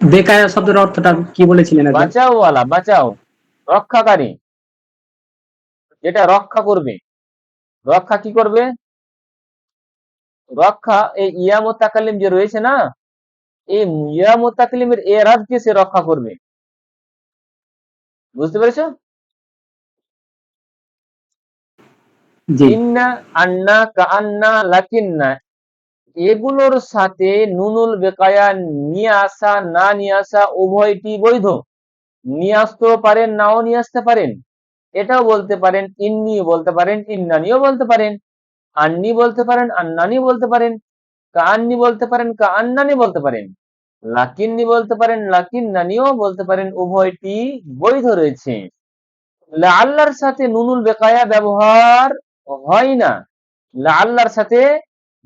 বেকায়া শব্দের অর্থটা কি বলেছিলেন একবার? বাঁচাও ওয়ালা, বাঁচাও, রক্ষাকারী, যেটা রক্ষা করবে। রক্ষা কি করবে? রক্ষা এই ইয়া মুতাকাল্লিম যে রয়েছে না, এই ইয়া মুতাকাল্লিমের এরাবকে সে রক্ষা করবে। বুঝতে পেরেছো? জি। ইন্না, আন্না, কাআন্না, লাকিন্না এগুলোর সাথে নুনুল বেকায়া নিয়ে আসা না নিয়ে আসা উভয়টি বৈধ। নিয়ে আসতেও পারেন, নাও নিয়ে আসতে পারেন। এটাও বলতে পারেন, ইন্নি বলতে পারেন, ইন্নানিও বলতে পারেন, আন্নি বলতে পারেন, আন্নানি বলতে পারেন, কাআন্নি বলতে পারেন, কাআন্নানি বলতে পারেন, লাকিন্নি বলতে পারেন, লাকিন্নানিও বলতে পারেন। উভয়টি বৈধ রয়েছে। লাআল্লার সাথে নুনুল বেকায়া ব্যবহার হয় না। লাআল্লার সাথে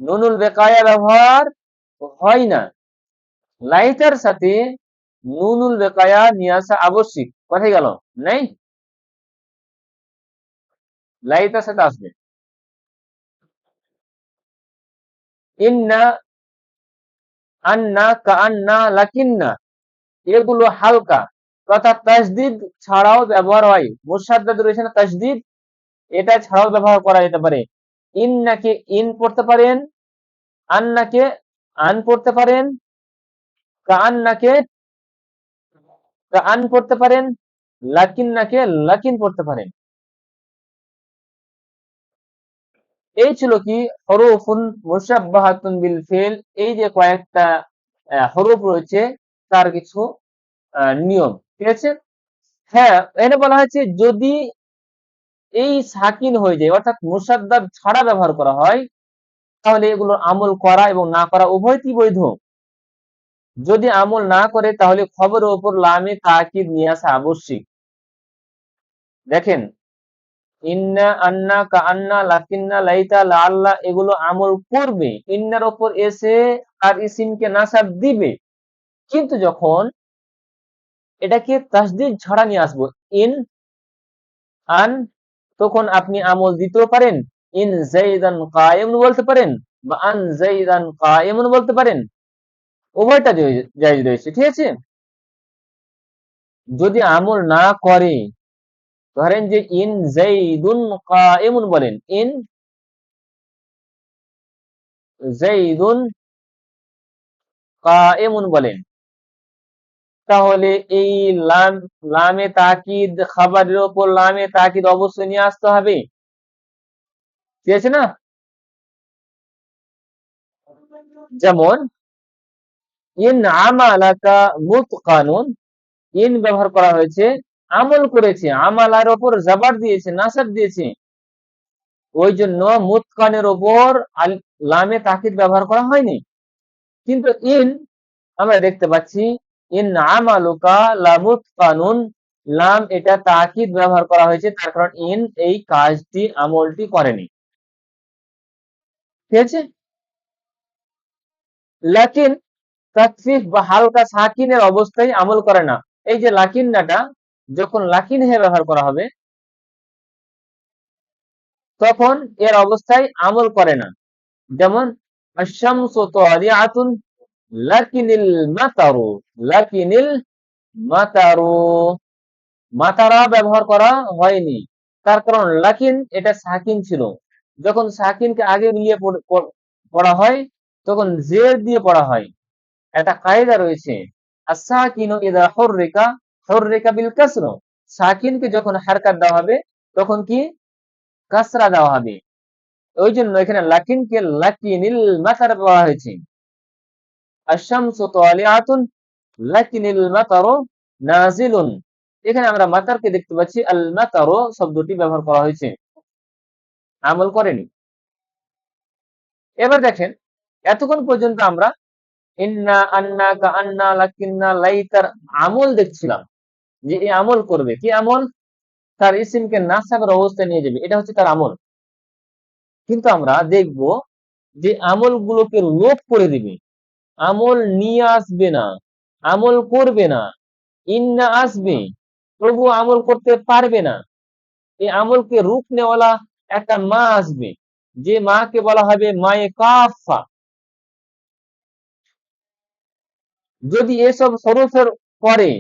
নুনুল বেকায়া ব্যবহার হয় না। লাইতার সাথে নুনুল বেকায়া নিয়ে আসা আবশ্যিক। কোথায় গেল? নেই, লাইতার সাথে আসবে। ইন্না, আন্না, কাআন্না, লাকিন্না এগুলো হালকা তথা তাসদিদ ছাড়াও ব্যবহার হয়। মুসাদ্দাদ রয়েছে না তাসদিদ, এটা ছাড়াও ব্যবহার করা যেতে পারে। ইন্নাকে ইন পড়তে পারেন, আন্নাকে আন পড়তে পারেন, কাআন্নাকে কাআন পড়তে পারেন, লাকিন্নাকে লাকিন পড়তে পারেন। এই ছিল কি হরফুন মুশাব্বাহাতুন বিল ফিল, এই যে কয়েকটা হরফ রয়েছে তার কিছু নিয়ম, ঠিক আছে। হ্যাঁ, এখানে বলা হয়েছে যদি এই সাকিন হয়ে যায় অর্থাৎ মুসাদ্দাদ ছাড়া ব্যবহার করা হয় তাহলে এগুলোর আমল করা এবং না করা উভয়টি বৈধ। যদি আমল না করে তাহলে খবরের উপর লামে তাকিদ নিয়ে আসা আবশ্যিক। দেখেন, ইন্না, আন্না, কাআন্না, লাকিন্না, লাইতা, লাআল্লা এগুলো আমল করবে, ইন্নার উপর এসে আর ইসিমকে নাসাব দিবে। কিন্তু যখন এটাকে তাসদীদ ছাড়া নিয়ে আসবো, ইন, আন, তখন আপনি আমল দিতেও পারেন, ইন যাইদান কায়েমুন বলতে পারেন বা আন যাইদান কায়েমুন বলতে পারেন, উভয়টা জায়েজ রয়েছে, ঠিক আছে। যদি আমল না করে, ধরেন যে ইন যাইদুন কায়েমুন বলেন, ইন যাইদুন কায়েমুন বলেন, তাহলে এই লামে তাকিদ খাবারের উপর লামে তাকিদ অবশ্যই নিয়ে আসতে হবে, ঠিক আছে না। যেমন ইন আমালাকা মুতকানুন, ইন ব্যবহার করা হয়েছে আমল করেছে, আমালার উপর জাবার দিয়েছে, নাসাব দিয়েছে, ওই জন্য মুতকানের উপর লামে তাকিদ ব্যবহার করা হয়নি। কিন্তু ইন আমরা দেখতে পাচ্ছি ইন আমালুকা লামুতকানুন, লাম এটা তাকিদ ব্যবহার করা হয়েছে, তার কারণ ইন এই কাজটি আমলটি করেনি, ঠিক আছে। লাকিন তাকফিফ বা হালকা সাকিনের অবস্থায় আমল করে না। এই যে লাকিন্নাটা যখন লাকিন হে ব্যবহার করা হবে তখন এর অবস্থায় আমল করে না। যেমন আশ-শামসু তালিআতুন লাকিনিল মাতারু, লাকিনিল মাতারু, মাতারা ব্যবহার করা হয়নি, তার কারণ লাকিন এটা সাকিন ছিল। যখন সাকিনকে আগে নিয়ে পড়া হয় তখন জের দিয়ে পড়া হয়। একটা কায়দা রয়েছে, আস-সাকিনু ইযা হুররিকা হুররিকা বিল কাসর, সাকিনকে যখন হারকাত দেওয়া হবে তখন কি কাসরা দেওয়া হবে। ওই জন্য এখানে লাকিনকে লাকিনিল মাতার বলা হয়েছে। আশ-শামসু তালিআতুন লাকিনিল মাতারু নাজিলুন, এখানে আমরা মাতারকে দেখতে পাচ্ছি আল মাতারু শব্দটি ব্যবহার করা হয়েছে, আমল করেনি। এবার দেখেন, এতক্ষণ পর্যন্ত আমরা ইন্না, আন্না, কাআন্না, লাকিন্না, লাইতার আমল দেখছিলাম যে এই আমল করবে, কি আমল? তার ইসিমকে নাসাবের অবস্থায় নিয়ে যাবে, এটা হচ্ছে তার আমল। কিন্তু আমরা দেখব যে আমলগুলোকে লোপ করে দিবে, আমল নিয়ে আসবে না, আমল করবে না। ইন্না আসবে তবু আমল করতে পারবে না। এই আমলকে রুকনেওয়ালা একটা মা আসবে, যে মাকে বলা হবে মায়ে কাফা। যদি এসব হরফের পরে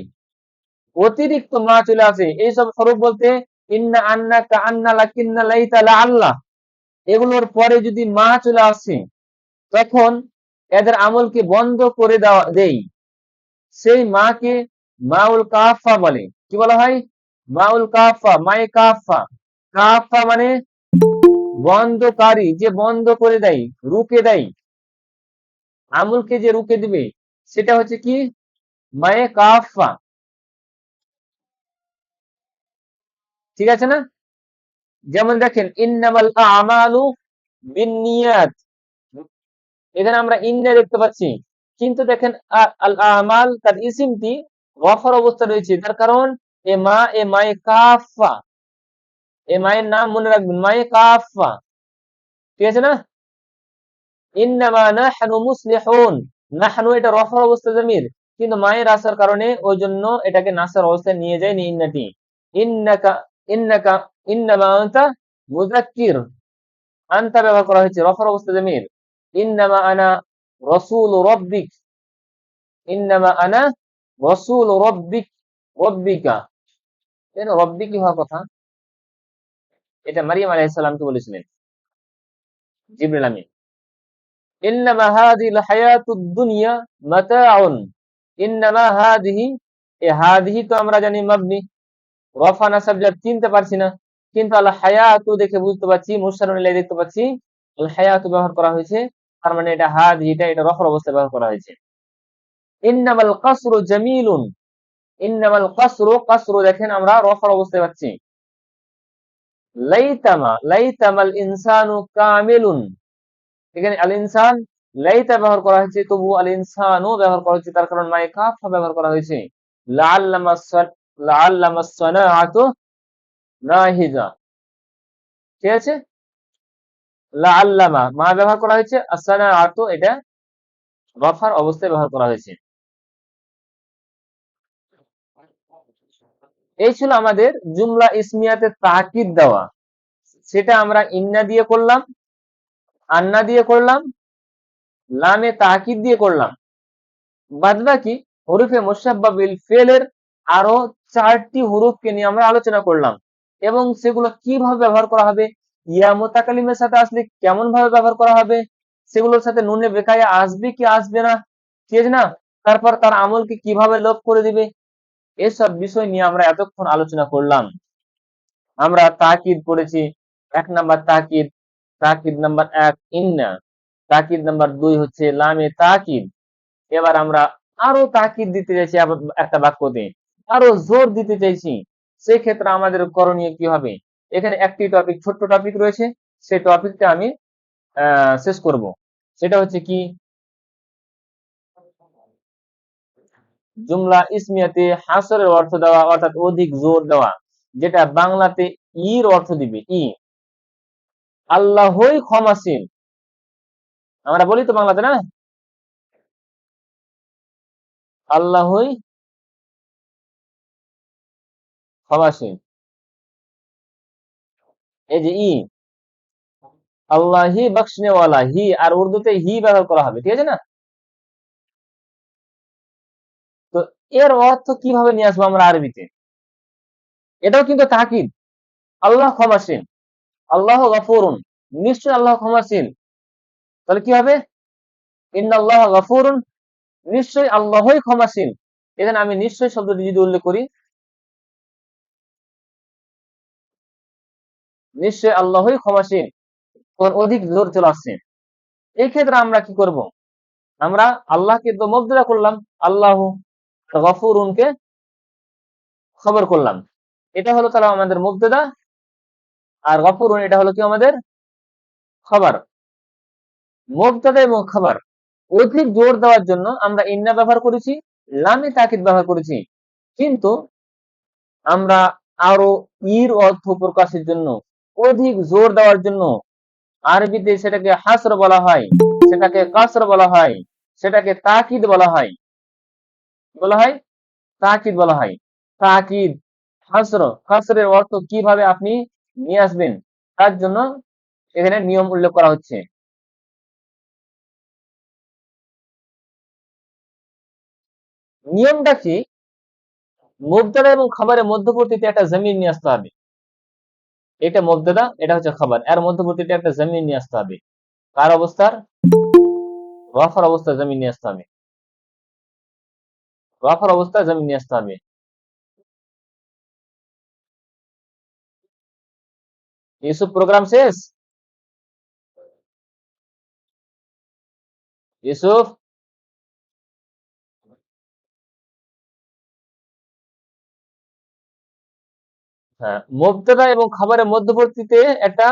অতিরিক্ত মা চলে আসে, এইসব হরফ বলতে ইন্না, আন্না, কাআন্না, লাকিন্না, লাইতা, লাআল্লাহ এগুলোর পরে যদি মা চলে আসে তখন এদের আমলকে বন্ধ করে দেই। সেই মাকে মাউল কাফা বলে। কি বলা হয়? মাউল কাফা, মায়ে কাফা। কাফা মানে বন্ধকারী, যে বন্ধ করে দেয়, রুকে দেয়, আমলকে যে রুকে দিবে সেটা হচ্ছে কি মায়ে কাফা, ঠিক আছে না। যেমন দেখেন ইন্নামাল আমালু বিন্নিয়াত, এখানে আমরা ইন্না দেখতে পাচ্ছি, কিন্তু দেখেন আল আমাল তার ইসিমটি ওয়াফার অবস্থা রয়েছে, তার কারণ এ মায়ে কাফা, এ মায়ের নাম মনে রাখবেন, মায়ে কাফা, ঠিক আছে না। ইন্নামা নাহনু মুসলিহুন, নাহনু এটা রফার অবস্থা জমির, কিন্তু মায়ের আসার কারণে ওই জন্য এটাকে নাসার অবস্থায় নিয়ে যায়নি ইন্নাটি। ইন্নাকা ইন্নাকা ইন্নামা আনতা মুযাক্কির, আনতা ব্যবহার করা হয়েছে রফার অবস্থায় জমির। ইন্নামা আনা রাসূল রাব্বিক, ইন্নামা আনা রাসূল রাব্বিক, রাব্বিকা, কেন রব্বি কি হওয়ার কথা? এটা মারিয়াম আলাইহিস সালামকে বলেছিলেন জিবরিল আমিন। ইন্নামা হাযিহিল হায়াতুদ দুনিয়া মাতাউন, ইন্নামা হাযিহি, এই হাযিহি তো আমরা জানি মাবনি, রফা নাসাব যা চিনতে পারছি না, কিন্তু আল হায়াতু দেখে বুঝতে পারছি, মুশাররুন ইলাইহি দেখতে পাচ্ছি আল হায়াতু ব্যবহার করা হয়েছে, তার মানে এটা হাযিহিটা এটা রফার অবস্থায় ব্যবহার করা হয়েছে। ইন্নামাল কাসরু জামিলুন, ইন্নামাল কাসরু, কাসরু দেখেন আমরা রফার অবস্থায় পাচ্ছি। লাইতামা, লাইতামাল ইনসানু কামিলুন, এখানে আল ইনসান লাইতা ব্যবহার করা হয়েছে, তবু আল ইনসানু ব্যবহার করা হয়েছে, তার কারণ মায়ে কাফা ব্যবহার করা হয়েছে। লাআল্লামাস সানাআতু নাহিজা, ঠিক আছে। লাআল্লামা মা ব্যবহার করা হয়েছে, as-সানাআতু এটা রফার অবস্থায় ব্যবহার করা হয়েছে। এই ছিল আমাদের জুমলা ইসমিয়াতে তাকিদ দেওয়া, সেটা আমরা ইন্না দিয়ে করলাম, আন্না দিয়ে করলাম, লামে তাকিদ দিয়ে করলাম। বাদবাকি হরফে মুশাব্বা বিল ফেলের আরো 4টি হরফকে নিয়ে আমরা আলোচনা করলাম এবং সেগুলো কিভাবে ব্যবহার করা হবে, ইয়া মুতাকাল্লিমের সাথে আসলে কেমন ভাবে ব্যবহার করা হবে, সেগুলোর সাথে নুনে বেকায়া আসবে কি আসবে না, ঠিক আছে না, তারপর তার আমলকে কিভাবে লোপ করে দিবে, এসব বিষয় নিয়ে আমরা এতক্ষণ আলোচনা করলাম। আমরা তাকিদ করেছি, 1 নাম্বার তাকিদ, তাকিদ নাম্বার 1 ইন্না, তাকিদ নাম্বার 2 হচ্ছে লামে তাকিদ। এবার আমরা আরো তাকিদ দিতে চাইছি একটা বাক্যতে, আরো জোর দিতে চাইছি, সেই ক্ষেত্রে আমাদের করণীয় কি হবে? এখানে একটি টপিক, ছোট্ট টপিক রয়েছে, সেই টপিকটা আমি শেষ করব। সেটা হচ্ছে কি, জুমলা ইসমিয়াতে হাসরের অর্থ দেওয়া, অর্থাৎ অধিক জোর দেওয়া, যেটা বাংলাতে ইর অর্থ দিবে। ই, আল্লাহই ক্ষমাশীল, আমরা বলি তো বাংলাতে না, আল্লাহই ক্ষমাশীল, এই যে ই, আল্লাহি বখশনেওয়ালা, হি, আর উর্দুতে হি ব্যবহার করা হবে, ঠিক আছে না। তো এর অর্থ কিভাবে নিয়ে আসবো আমরা আরবিতে? এটাও কিন্তু তাকিদ, আল্লাহ ক্ষমাশীল, আল্লাহ গফুরুন, নিশ্চয় আল্লাহ ক্ষমাশীল, তাহলে কি হবে? ইন্নাল্লাহ গফুরুন, নিশ্চয় আল্লাহই ক্ষমাশীল। এখানে আমি নিশ্চয় শব্দটি যদি উল্লেখ করি, নিশ্চয় আল্লাহই ক্ষমাশীল, তখন অধিক জোর চলে আসছে। এই ক্ষেত্রে আমরা কি করব? আমরা আল্লাহকে তো মুবতাদা করলাম, আল্লাহ, গফুরুনকে খবর করলাম, এটা হলো তাহলে আমাদের মুবতাদা, আর গফুরুন এটা হলো কি আমাদের খবর। মুবতাদা এবং খবর অধিক জোর দেওয়ার জন্য আমরা ইন্না ব্যবহার করেছি, লামে তাকিদ ব্যবহার করেছি, কিন্তু আমরা আরো ইর অর্থ প্রকাশের জন্য, অধিক জোর দেওয়ার জন্য আরবিতে সেটাকে হাসর বলা হয়, সেটাকে কাসর বলা হয়, সেটাকে তাকিদ বলা হয়, বলা হয় তাকিদ বলা হয়। তাকিদ, হাসর, হাসরের অর্থ কিভাবে আপনি নিয়ে আসবেন, তার জন্য এখানে নিয়ম উল্লেখ করা হচ্ছে। নিয়মটা কি? মুবতাদা এবং খবরের মধ্যবর্তীতে একটা জমির নিয়ে আসতে হবে। এটা মুবতাদা, এটা হচ্ছে খবর, এর মধ্যবর্তীতে একটা জমির নিয়ে আসতে হবে। কার অবস্থার? রফার অবস্থায় জমির নিয়ে আসতে হবে, রফার অবস্থায় জমির নিয়ে আসতে হবে। ইউসুফ প্রোগ্রাম শেষ? ইউসুফ, হ্যাঁ, মুবতাদা এবং খবরের মধ্যবর্তীতে একটা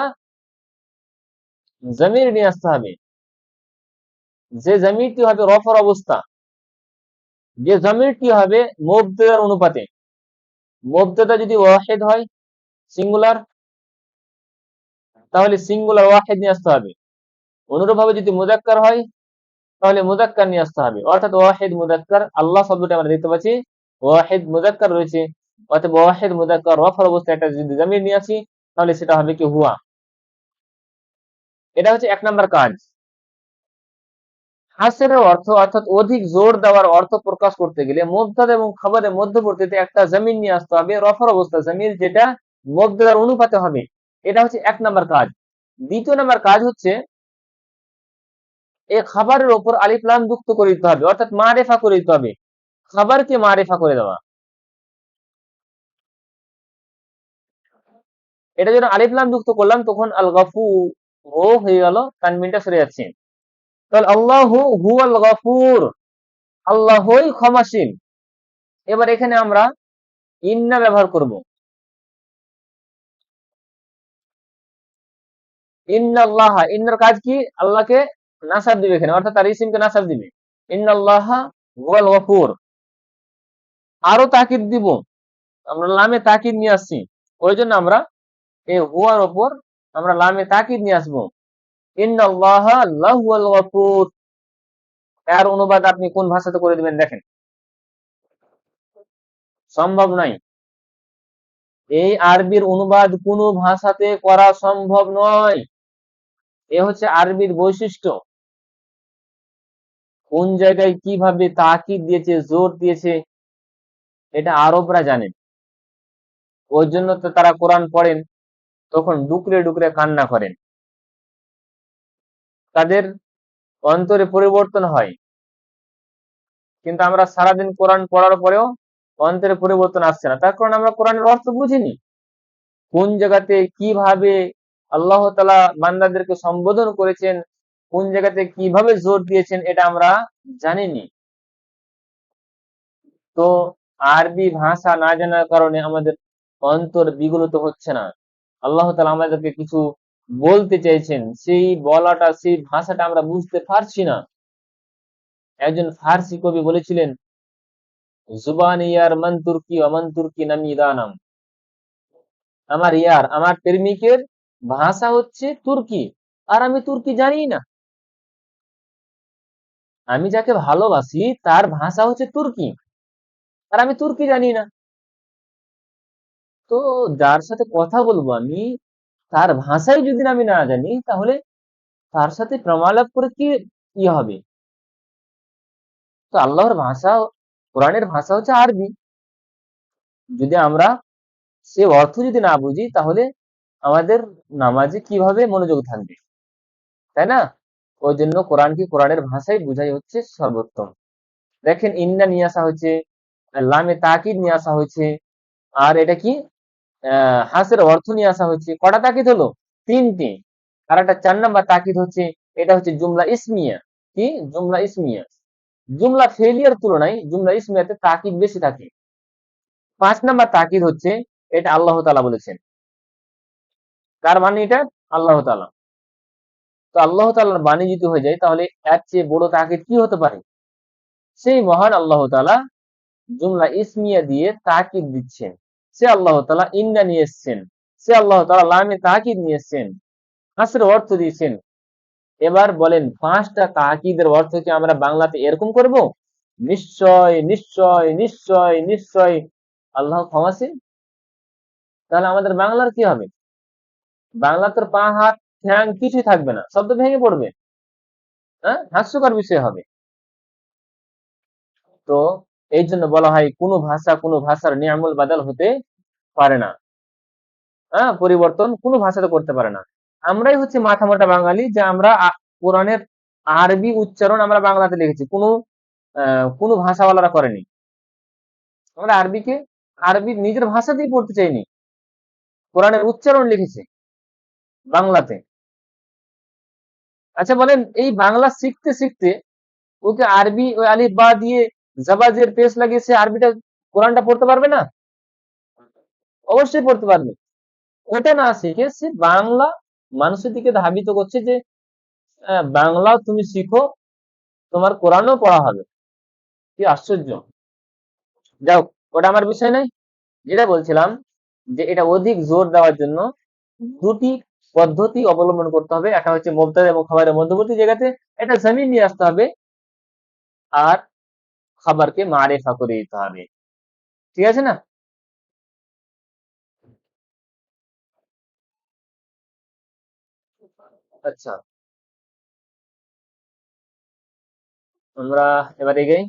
জমির নিয়ে আসতে হবে, যে জমিরটি হবে রফার অবস্থা, যে জমিরটি হবে মুবতাদার অনুপাতে। মুবতাদা যদি ওয়াহিদ হয়, সিঙ্গুলার, তাহলে সিঙ্গুলার ওয়াহিদ নিয়ে আসতে হবে। অনুরূপভাবে যদি মুযাক্কার হয়, তাহলে মুযাক্কার নিয়ে আসতে হবে, অর্থাৎ ওয়াহিদ মুযাক্কার। আল্লাহ শব্দটা আমরা দেখতে পাচ্ছি ওয়াহিদ মুযাক্কার রয়েছে, অর্থাৎ ওয়াহিদ মুযাক্কার রফার অবস্থায় একটা যদি জামির নিয়ে আসি তাহলে সেটা হবে কি হুয়া। এটা হচ্ছে 1 নাম্বার কাজ। হাসরের অর্থ অর্থাৎ অধিক জোর দেওয়ার অর্থ প্রকাশ করতে গেলে মুবতাদা এবং খবরের মধ্যবর্তীতে একটা জামির নিয়ে আসতে হবে, রফার অবস্থা জামির, যেটা মুবতাদার অনুপাতে হবে। এটা হচ্ছে 1 নাম্বার কাজ। 2 নাম্বার কাজ হচ্ছে এই খাবারের উপর আলিফ লাম যুক্ত করে দিতে হবে, অর্থাৎ মারিফা করে দিতে হবে, খাবারকে মারিফা করে দেওয়া। এটা যখন আলিফ লাম যুক্ত করলাম তখন আল গফুর ও হয়ে গেল, তানবিনটা সরে যাচ্ছে। তাহলে আল্লাহু হুয়াল গফুর, আল্লাহই ক্ষমাশীল। এবার এখানে আমরা ইন্না ব্যবহার করব। ইন্নাল্লাহ, ইন্নার কাজ কি? আল্লাহকে নাসাব দিবে এখানে, অর্থাৎ তার ইসিমকে নাসাব দিবে। ইন্নাল্লাহ হুয়াল গফুর। আরো তাকিদ দিব, আমরা লামে তাকিদ নিয়ে আসছি, ওই জন্য আমরা এই হুয়ার ওপর আমরা লামে তাকিদ নিয়ে আসবো। ইন্নাল্লাহ লাহুয়াল গফুর। এর অনুবাদ আপনি কোন ভাষাতে করে দিবেন দেখেন, সম্ভব নাই। এই আরবির অনুবাদ কোন ভাষাতে করা সম্ভব নয়। এ হচ্ছে আরবির বৈশিষ্ট্য। কোন জায়গায় কিভাবে তাকিদ দিয়েছে, জোর দিয়েছে, এটা আরবরা জানেন। ওই জন্য তো তারা কোরআন পড়েন তখন ডুকরে ডুকরে কান্না করেন, তাদের অন্তরে পরিবর্তন হয়। কিন্তু আমরা সারাদিন কোরআন পড়ার পরেও অন্তরে পরিবর্তন আসছে না, তার কারণ আমরা কোরআনের অর্থ বুঝিনি। কোন জায়গাতে কিভাবে আল্লাহ তাআলা বান্দাদেরকে সম্বোধন করেছেন, কোন জায়গাতে কিভাবে জোর দিয়েছেন, এটা আমরা জানিনি। তো আরবি ভাষা না জানার কারণে আমাদের অন্তর বিগলিত হচ্ছে না। আল্লাহ তাআলা আমাদেরকে কিছু বলতে চাইছেন, সেই বলাটা, সেই ভাষাটা আমরা বুঝতে পারছি না। একজন ফার্সি কবি বলেছিলেন, জুবানি ইয়ার মান তুর্কি অমান তুর্কি নামি দানাম। আমার প্রেমিকের ভাষা হচ্ছে তুর্কি, আর আমি তুর্কি জানি না। আমি যাকে ভালোবাসি তার ভাষা হচ্ছে তুর্কি, আর আমি তুর্কি জানি না। তো যার সাথে কথা বলবো আমি, তার ভাষাই যদি আমি না জানি, তাহলে তার সাথে প্রমালাপ করে কি হবে? তো আল্লাহর ভাষা, কোরআনের ভাষা হচ্ছে আরবি। যদি আমরা সে অর্থ যদি না বুঝি তাহলে আমাদের নামাজে কিভাবে মনোযোগ থাকবে, তাই না? ওই জন্য কোরআনকে কোরআনের ভাষায় বুঝাই হচ্ছে সর্বোত্তম। দেখেন ইন্না নিয়ে আসা হয়েছে, লামে তাকিদ নিয়ে আসা হয়েছে, আর এটা কি হাসের অর্থ নিয়ে আসা হয়েছে। কটা তাকিদ হলো? 3টি। আর একটা 4 নাম্বার তাকিদ হচ্ছে, এটা হচ্ছে জুমলা ইসমিয়া। কি? জুমলা ইসমিয়া। জুমলা ফেলিয়ার তুলনায় জুমলা ইসমিয়াতে তাকিদ বেশি থাকে। 5 নাম্বার তাকিদ হচ্ছে, এটা আল্লাহ তাআলা বলেছেন। কার বাণী এটা? আল্লাহ তাআলা। তো আল্লাহ তাআলার বাণী যদি হয়ে যায় তাহলে এর চেয়ে বড় তাকিদ কি হতে পারে? সেই মহান আল্লাহ তাআলা জুমলা ইসমিয়া দিয়ে তাকিদ দিচ্ছেন। সে আল্লাহ তাআলা ইন্না নিয়ে এসেছেন, সে আল্লাহ তাআলা লামে তাকিদ নিয়ে এসেছেন, হাসরের অর্থ দিয়েছেন। এবার বলেন 5টা তাকিদের অর্থ কি আমরা বাংলাতে এরকম করব? নিশ্চয় নিশ্চয় নিশ্চয় নিশ্চয় আল্লাহ ক্ষমাশীল। তাহলে আমাদের বাংলার কি হবে? বাংলা তোর পা হাত ঠ্যাং কিছুই থাকবে না, শব্দ ভেঙে পড়বে, হ্যাঁ, হাস্যকর বিষয় হবে। তো এই জন্য বলা হয় কোনো ভাষা কোনো ভাষার নিয়ামুল বাদাল হতে পারে না। হ্যাঁ, পরিবর্তন কোনো ভাষাতে করতে পারে না। আমরাই হচ্ছে মাথা মোটা বাঙালি, যে আমরা কোরআনের আরবি উচ্চারণ আমরা বাংলাতে লিখেছি, কোনো ভাষাওয়ালারা করেনি। আমরা আরবি নিজের ভাষা দিয়ে পড়তে চাইনি, কোরআনের উচ্চারণ লিখেছে বাংলাতে। আচ্ছা বলেন, এই বাংলা শিখতে শিখতে ওকে আরবি ওই আলিফ বা দিয়ে জাবাজের পেশ লাগিয়ে সে আরবিটা কোরআনটা পড়তে পারবে না? অবশ্যই পড়তে পারবে। ওটা না শিখে সে বাংলা মানুষের দিকে ধাবিত করছে যে বাংলাও তুমি শিখো, তোমার কোরআনও পড়া হবে। কি আশ্চর্য! যাও, ওটা আমার বিষয় নাই। যেটা বলছিলাম যে এটা অধিক জোর দেওয়ার জন্য 2টি পদ্ধতি অবলম্বন করতে হবে। একটা হচ্ছে মুবতাদা এবং খবরের মধ্যবর্তী জায়গাতে একটা জামির নিয়ে আসতে হবে, আর খাবারকে মারিফা করে দিতে হবে। ঠিক আছে না? আচ্ছা, আমরা এবার এগোই।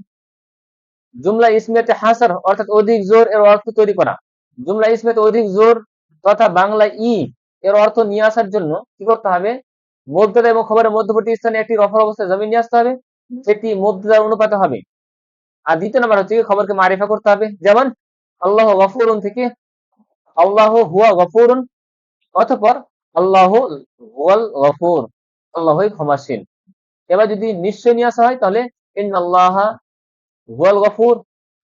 জুমলা ইসমিয়াতে হাসার অর্থাৎ অধিক জোর এর অর্থ তৈরি করা। জুমলা ইসমিয়াতে অধিক জোর তথা বাংলা ই এর অর্থ নিয়ে আসার জন্য কি করতে হবে? মুবতাদা এবং খবরের মধ্যবর্তী স্থানে একটি রফা অবস্থায় জমির নিয়ে আসতে হবে, সেটি মুবতাদার অনুপাতে হবে। আর দ্বিতীয় নাম্বার হচ্ছে কি খবরকে মারিফা করতে হবে। যেমন আল্লাহ গফুরুন থেকে আল্লাহ হুয়া গফুরুন, অতঃপর আল্লাহ হুয়াল গফুর, আল্লাহই ক্ষমাশীল। এবার যদি নিশ্চয় নিয়ে আসা হয় তাহলে ইন্নাল্লাহ হুয়াল গফুর,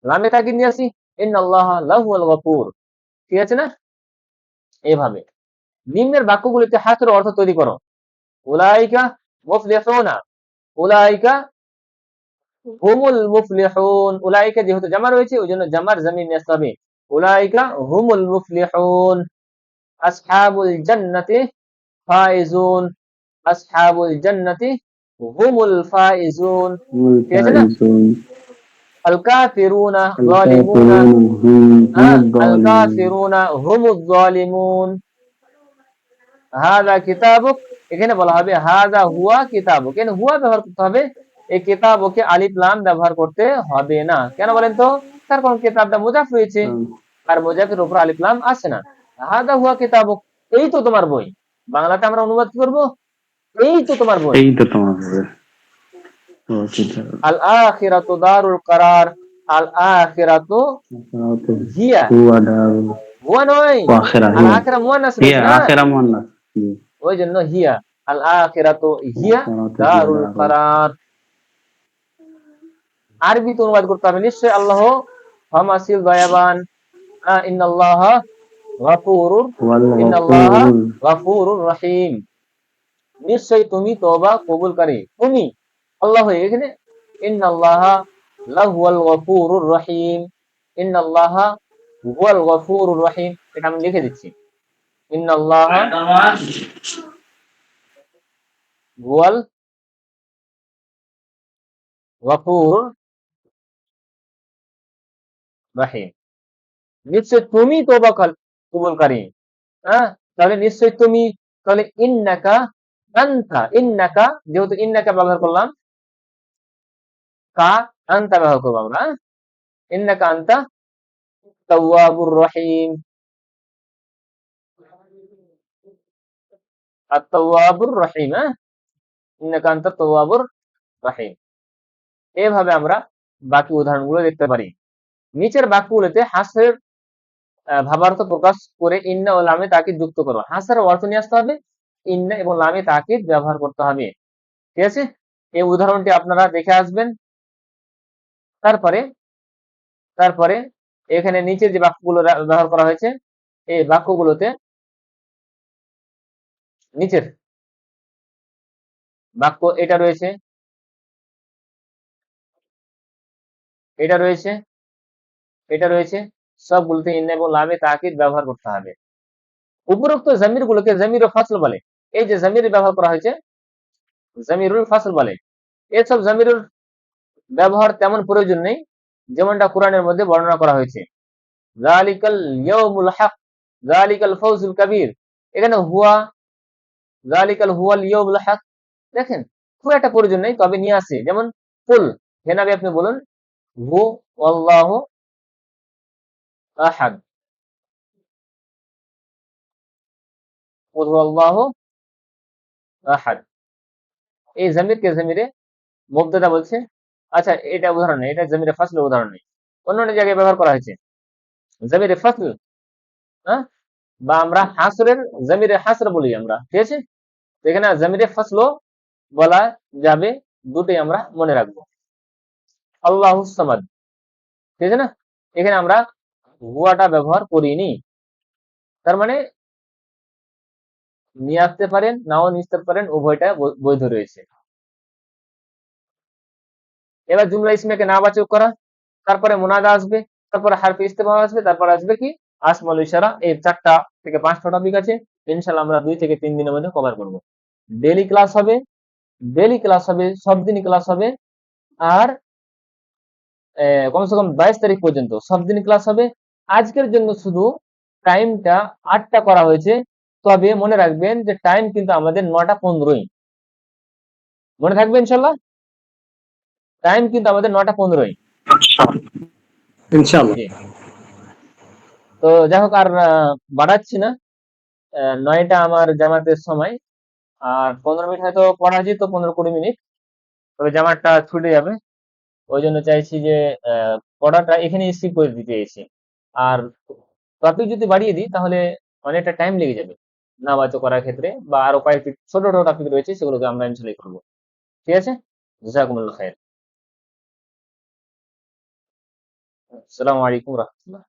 লামে তাকিদ নিয়ে আসি ইন্নাল্লাহ লাহুয়াল গফুর। ঠিক আছে না? এইভাবে নিম্নের বাক্যগুলিতে হাসরের অর্থ তৈরি করো। উলাইকা মুফলিহুনা, উলাইকা হুমুল মুফলিহুন। উলাইকা যেহেতু জামা রয়েছে ওই জন্য জামার জামির নিয়ে আসতে হবে। উলাইকা হুমুল মুফলিহুন। আসহাবুল জান্নাতি ফাইজুন, আসহাবুল জান্নাতি হুমুল ফাইজুন। ঠিক আছে না? আল কাফিরুনা যালিমুনা, আল কাফিরুনা হুমুজ যালিমুন। হাযা কিতাবুক, এখানে বলা হবে হাযা হুয়া কিতাবুক, এখানে হুয়া ব্যবহার করতে হবে, এই কিতাবকে আলিফ লাম ব্যবহার করতে হবে না। কেন বলেন তো? তার কারণ কিতাবটা মুজাফ রয়েছে আর মুজাফের উপর আলিফ লাম আসে না। হাযা হুয়া কিতাবুক, এই তো তোমার বই। বাংলাতে আমরা অনুবাদ কি করব? এই তো তোমার বই। এই তো তোমার হবে। ও কিতাব। আল আখিরাতু দারুল কারার, আল আখিরাতু হিয়া, হুয়া দারু হুয়া নয়, ওয়া আখিরা আল হিয়া। আখিরা মুয়ান্নাস হিয়া রয়েছে না, আখিরা মুয়ান্নাস। ওই জন্য হিয়া। আল আখিরাতু হিয়া দারুল কারার। আরবিতে অনুবাদ করতে হবে নিশ্চয় আল্লাহ ক্ষমাশীল দয়াবান। ইন্নাল্লাহ গফুরুর, ইন্নাল্লাহ গফুরুর রহিম। নিশ্চয় তুমি তওবা কবুলকারী। তুমি আল্লাহ, এখানে ইন্নাল্লাহ লাহুয়াল গফুরুর রহিম, ইন্নাল্লাহ হুয়াল গফুরুর রহিম। এটা আমি লিখে দিচ্ছি, ইন্নাল্লাহ হুয়াল গফুরুর রহিম। নিশ্চয় তুমি তওবা কবুলকারী। হ্যাঁ, তাহলে নিশ্চয় তুমি, তাহলে ইন্নাকা আনতা, ইন্নাকা যেহেতু ইন্নাকা ব্যবহার করলাম, কা আনতা ব্যবহার করবো আমরা। ইন্নাকা আনতা তাওয়াবুর রহিম, আত-তাওয়াবুর রহিম। হ্যাঁ, ইন্নাকা আনতা তাওয়াবুর রহিম। এভাবে আমরা বাকি উদাহরণগুলো দেখতে পারি। নিচের বাক্যগুলোতে হাসরের ভাবার্থ প্রকাশ করে ইন্না ও লামে তাকিদ যুক্ত করো। হাসরের অর্থ নিয়ে আসতে হবে, ইন্না এবং লামে তাকিদ ব্যবহার করতে হবে। ঠিক আছে? এই উদাহরণটি আপনারা দেখে আসবেন। তারপরে তারপরে এখানে নিচে যে বাক্যগুলো ব্যবহার করা হয়েছে, এই বাক্যগুলোতে নিচের বাক্য এটা রয়েছে, এটা রয়েছে, এটা রয়েছে, সবগুলোতে ইন্না এবং লামে তাকিদ ব্যবহার করতে হবে। উপরোক্ত জামিরগুলোকে জামির ও ফাসল বলে। এই যে জামির ব্যবহার করা হয়েছে জামিরুল ফাসল বলে। এসব জামিরুল ব্যবহার তেমন প্রয়োজন নেই, যেমনটা কোরআনের মধ্যে বর্ণনা করা হয়েছে। যালিকাল ইয়াউমুল হক, যালিকাল ফাউজুল কাবীর। এখানে হুয়া, যালিকাল হুয়াল ইয়াউমুল হক, দেখেন খুব একটা প্রয়োজন নেই, তবে নিয়ে আসে। যেমন কুল, হে নবী আপনি বলুন হু আল্লাহু আহাদ, কুল হু আল্লাহু আহাদ। এই জামিরকে জামিরে মুবতাদা বলছে। আচ্ছা, এটা উদাহরণ নেই, এটা জামিরে ফাসলের উদাহরণ নেই, অন্য জায়গায় ব্যবহার করা হয়েছে জামিরে ফাসল। হ্যাঁ, বা আমরা হাসরের জামিরে হাসর বলি আমরা। ঠিক আছে? এখানে জামিরে ফাসল বলা যাবে, দুটোই আমরা মনে রাখবো। আল্লাহুস সামাদ, ঠিক আছে না? এখানে আমরা হুয়াটা ব্যবহার করিনি, তার মানে নিয়ে আসতে পারেন, নাও নিতে পারেন, উভয়টা বৈধ রয়েছে। এবার জুমলা ইসমিয়াকে নাবাচক করা, তারপরে মুনাদা আসবে, তারপরে হারফে ইস্তেফহাম আসবে, তারপর আসবে কি আসমাউল ইশারা। এই 4টা থেকে 5টা টপিক আছে, ইনশাআল্লাহ আমরা 2 থেকে 3 দিনের মধ্যে কভার করব। ডেইলি ক্লাস হবে, ডেইলি ক্লাস হবে, সব দিনই ক্লাস হবে। আর কমসে কম 22 তারিখ পর্যন্ত সব দিন ক্লাস হবে। আজকের জন্য শুধু টাইমটা 8টা করা হয়েছে, তবে মনে রাখবেন যে টাইম কিন্তু আমাদের 9টা 15ই। মনে থাকবে ইনশাল্লাহ, টাইম কিন্তু আমাদের 9টা 15ই। ইনশাআল্লাহ। জি। তো যাই হোক, আর বাড়াচ্ছি না। 9টা আমার জামাতের সময়, আর 15 মিনিট হয়তো পড়া যেত, 15-20 মিনিট, তবে জামাতটা ছুটে যাবে। ওই জন্য চাইছি যে পড়াটা এখানে স্কিপ করে দিতে চাইছি। আর টপিক যদি বাড়িয়ে দিই তাহলে অনেকটা টাইম লেগে যাবে নামাজ করার ক্ষেত্রে, বা আরো কয়েকটি ছোট ছোট টপিক রয়েছে, সেগুলোকে আমরা ইনশাল্লাহ করবো। ঠিক আছে, জাযাকুমুল্লাহ খাইর। আসসালামু আলাইকুম রাহমাতুল্লাহ।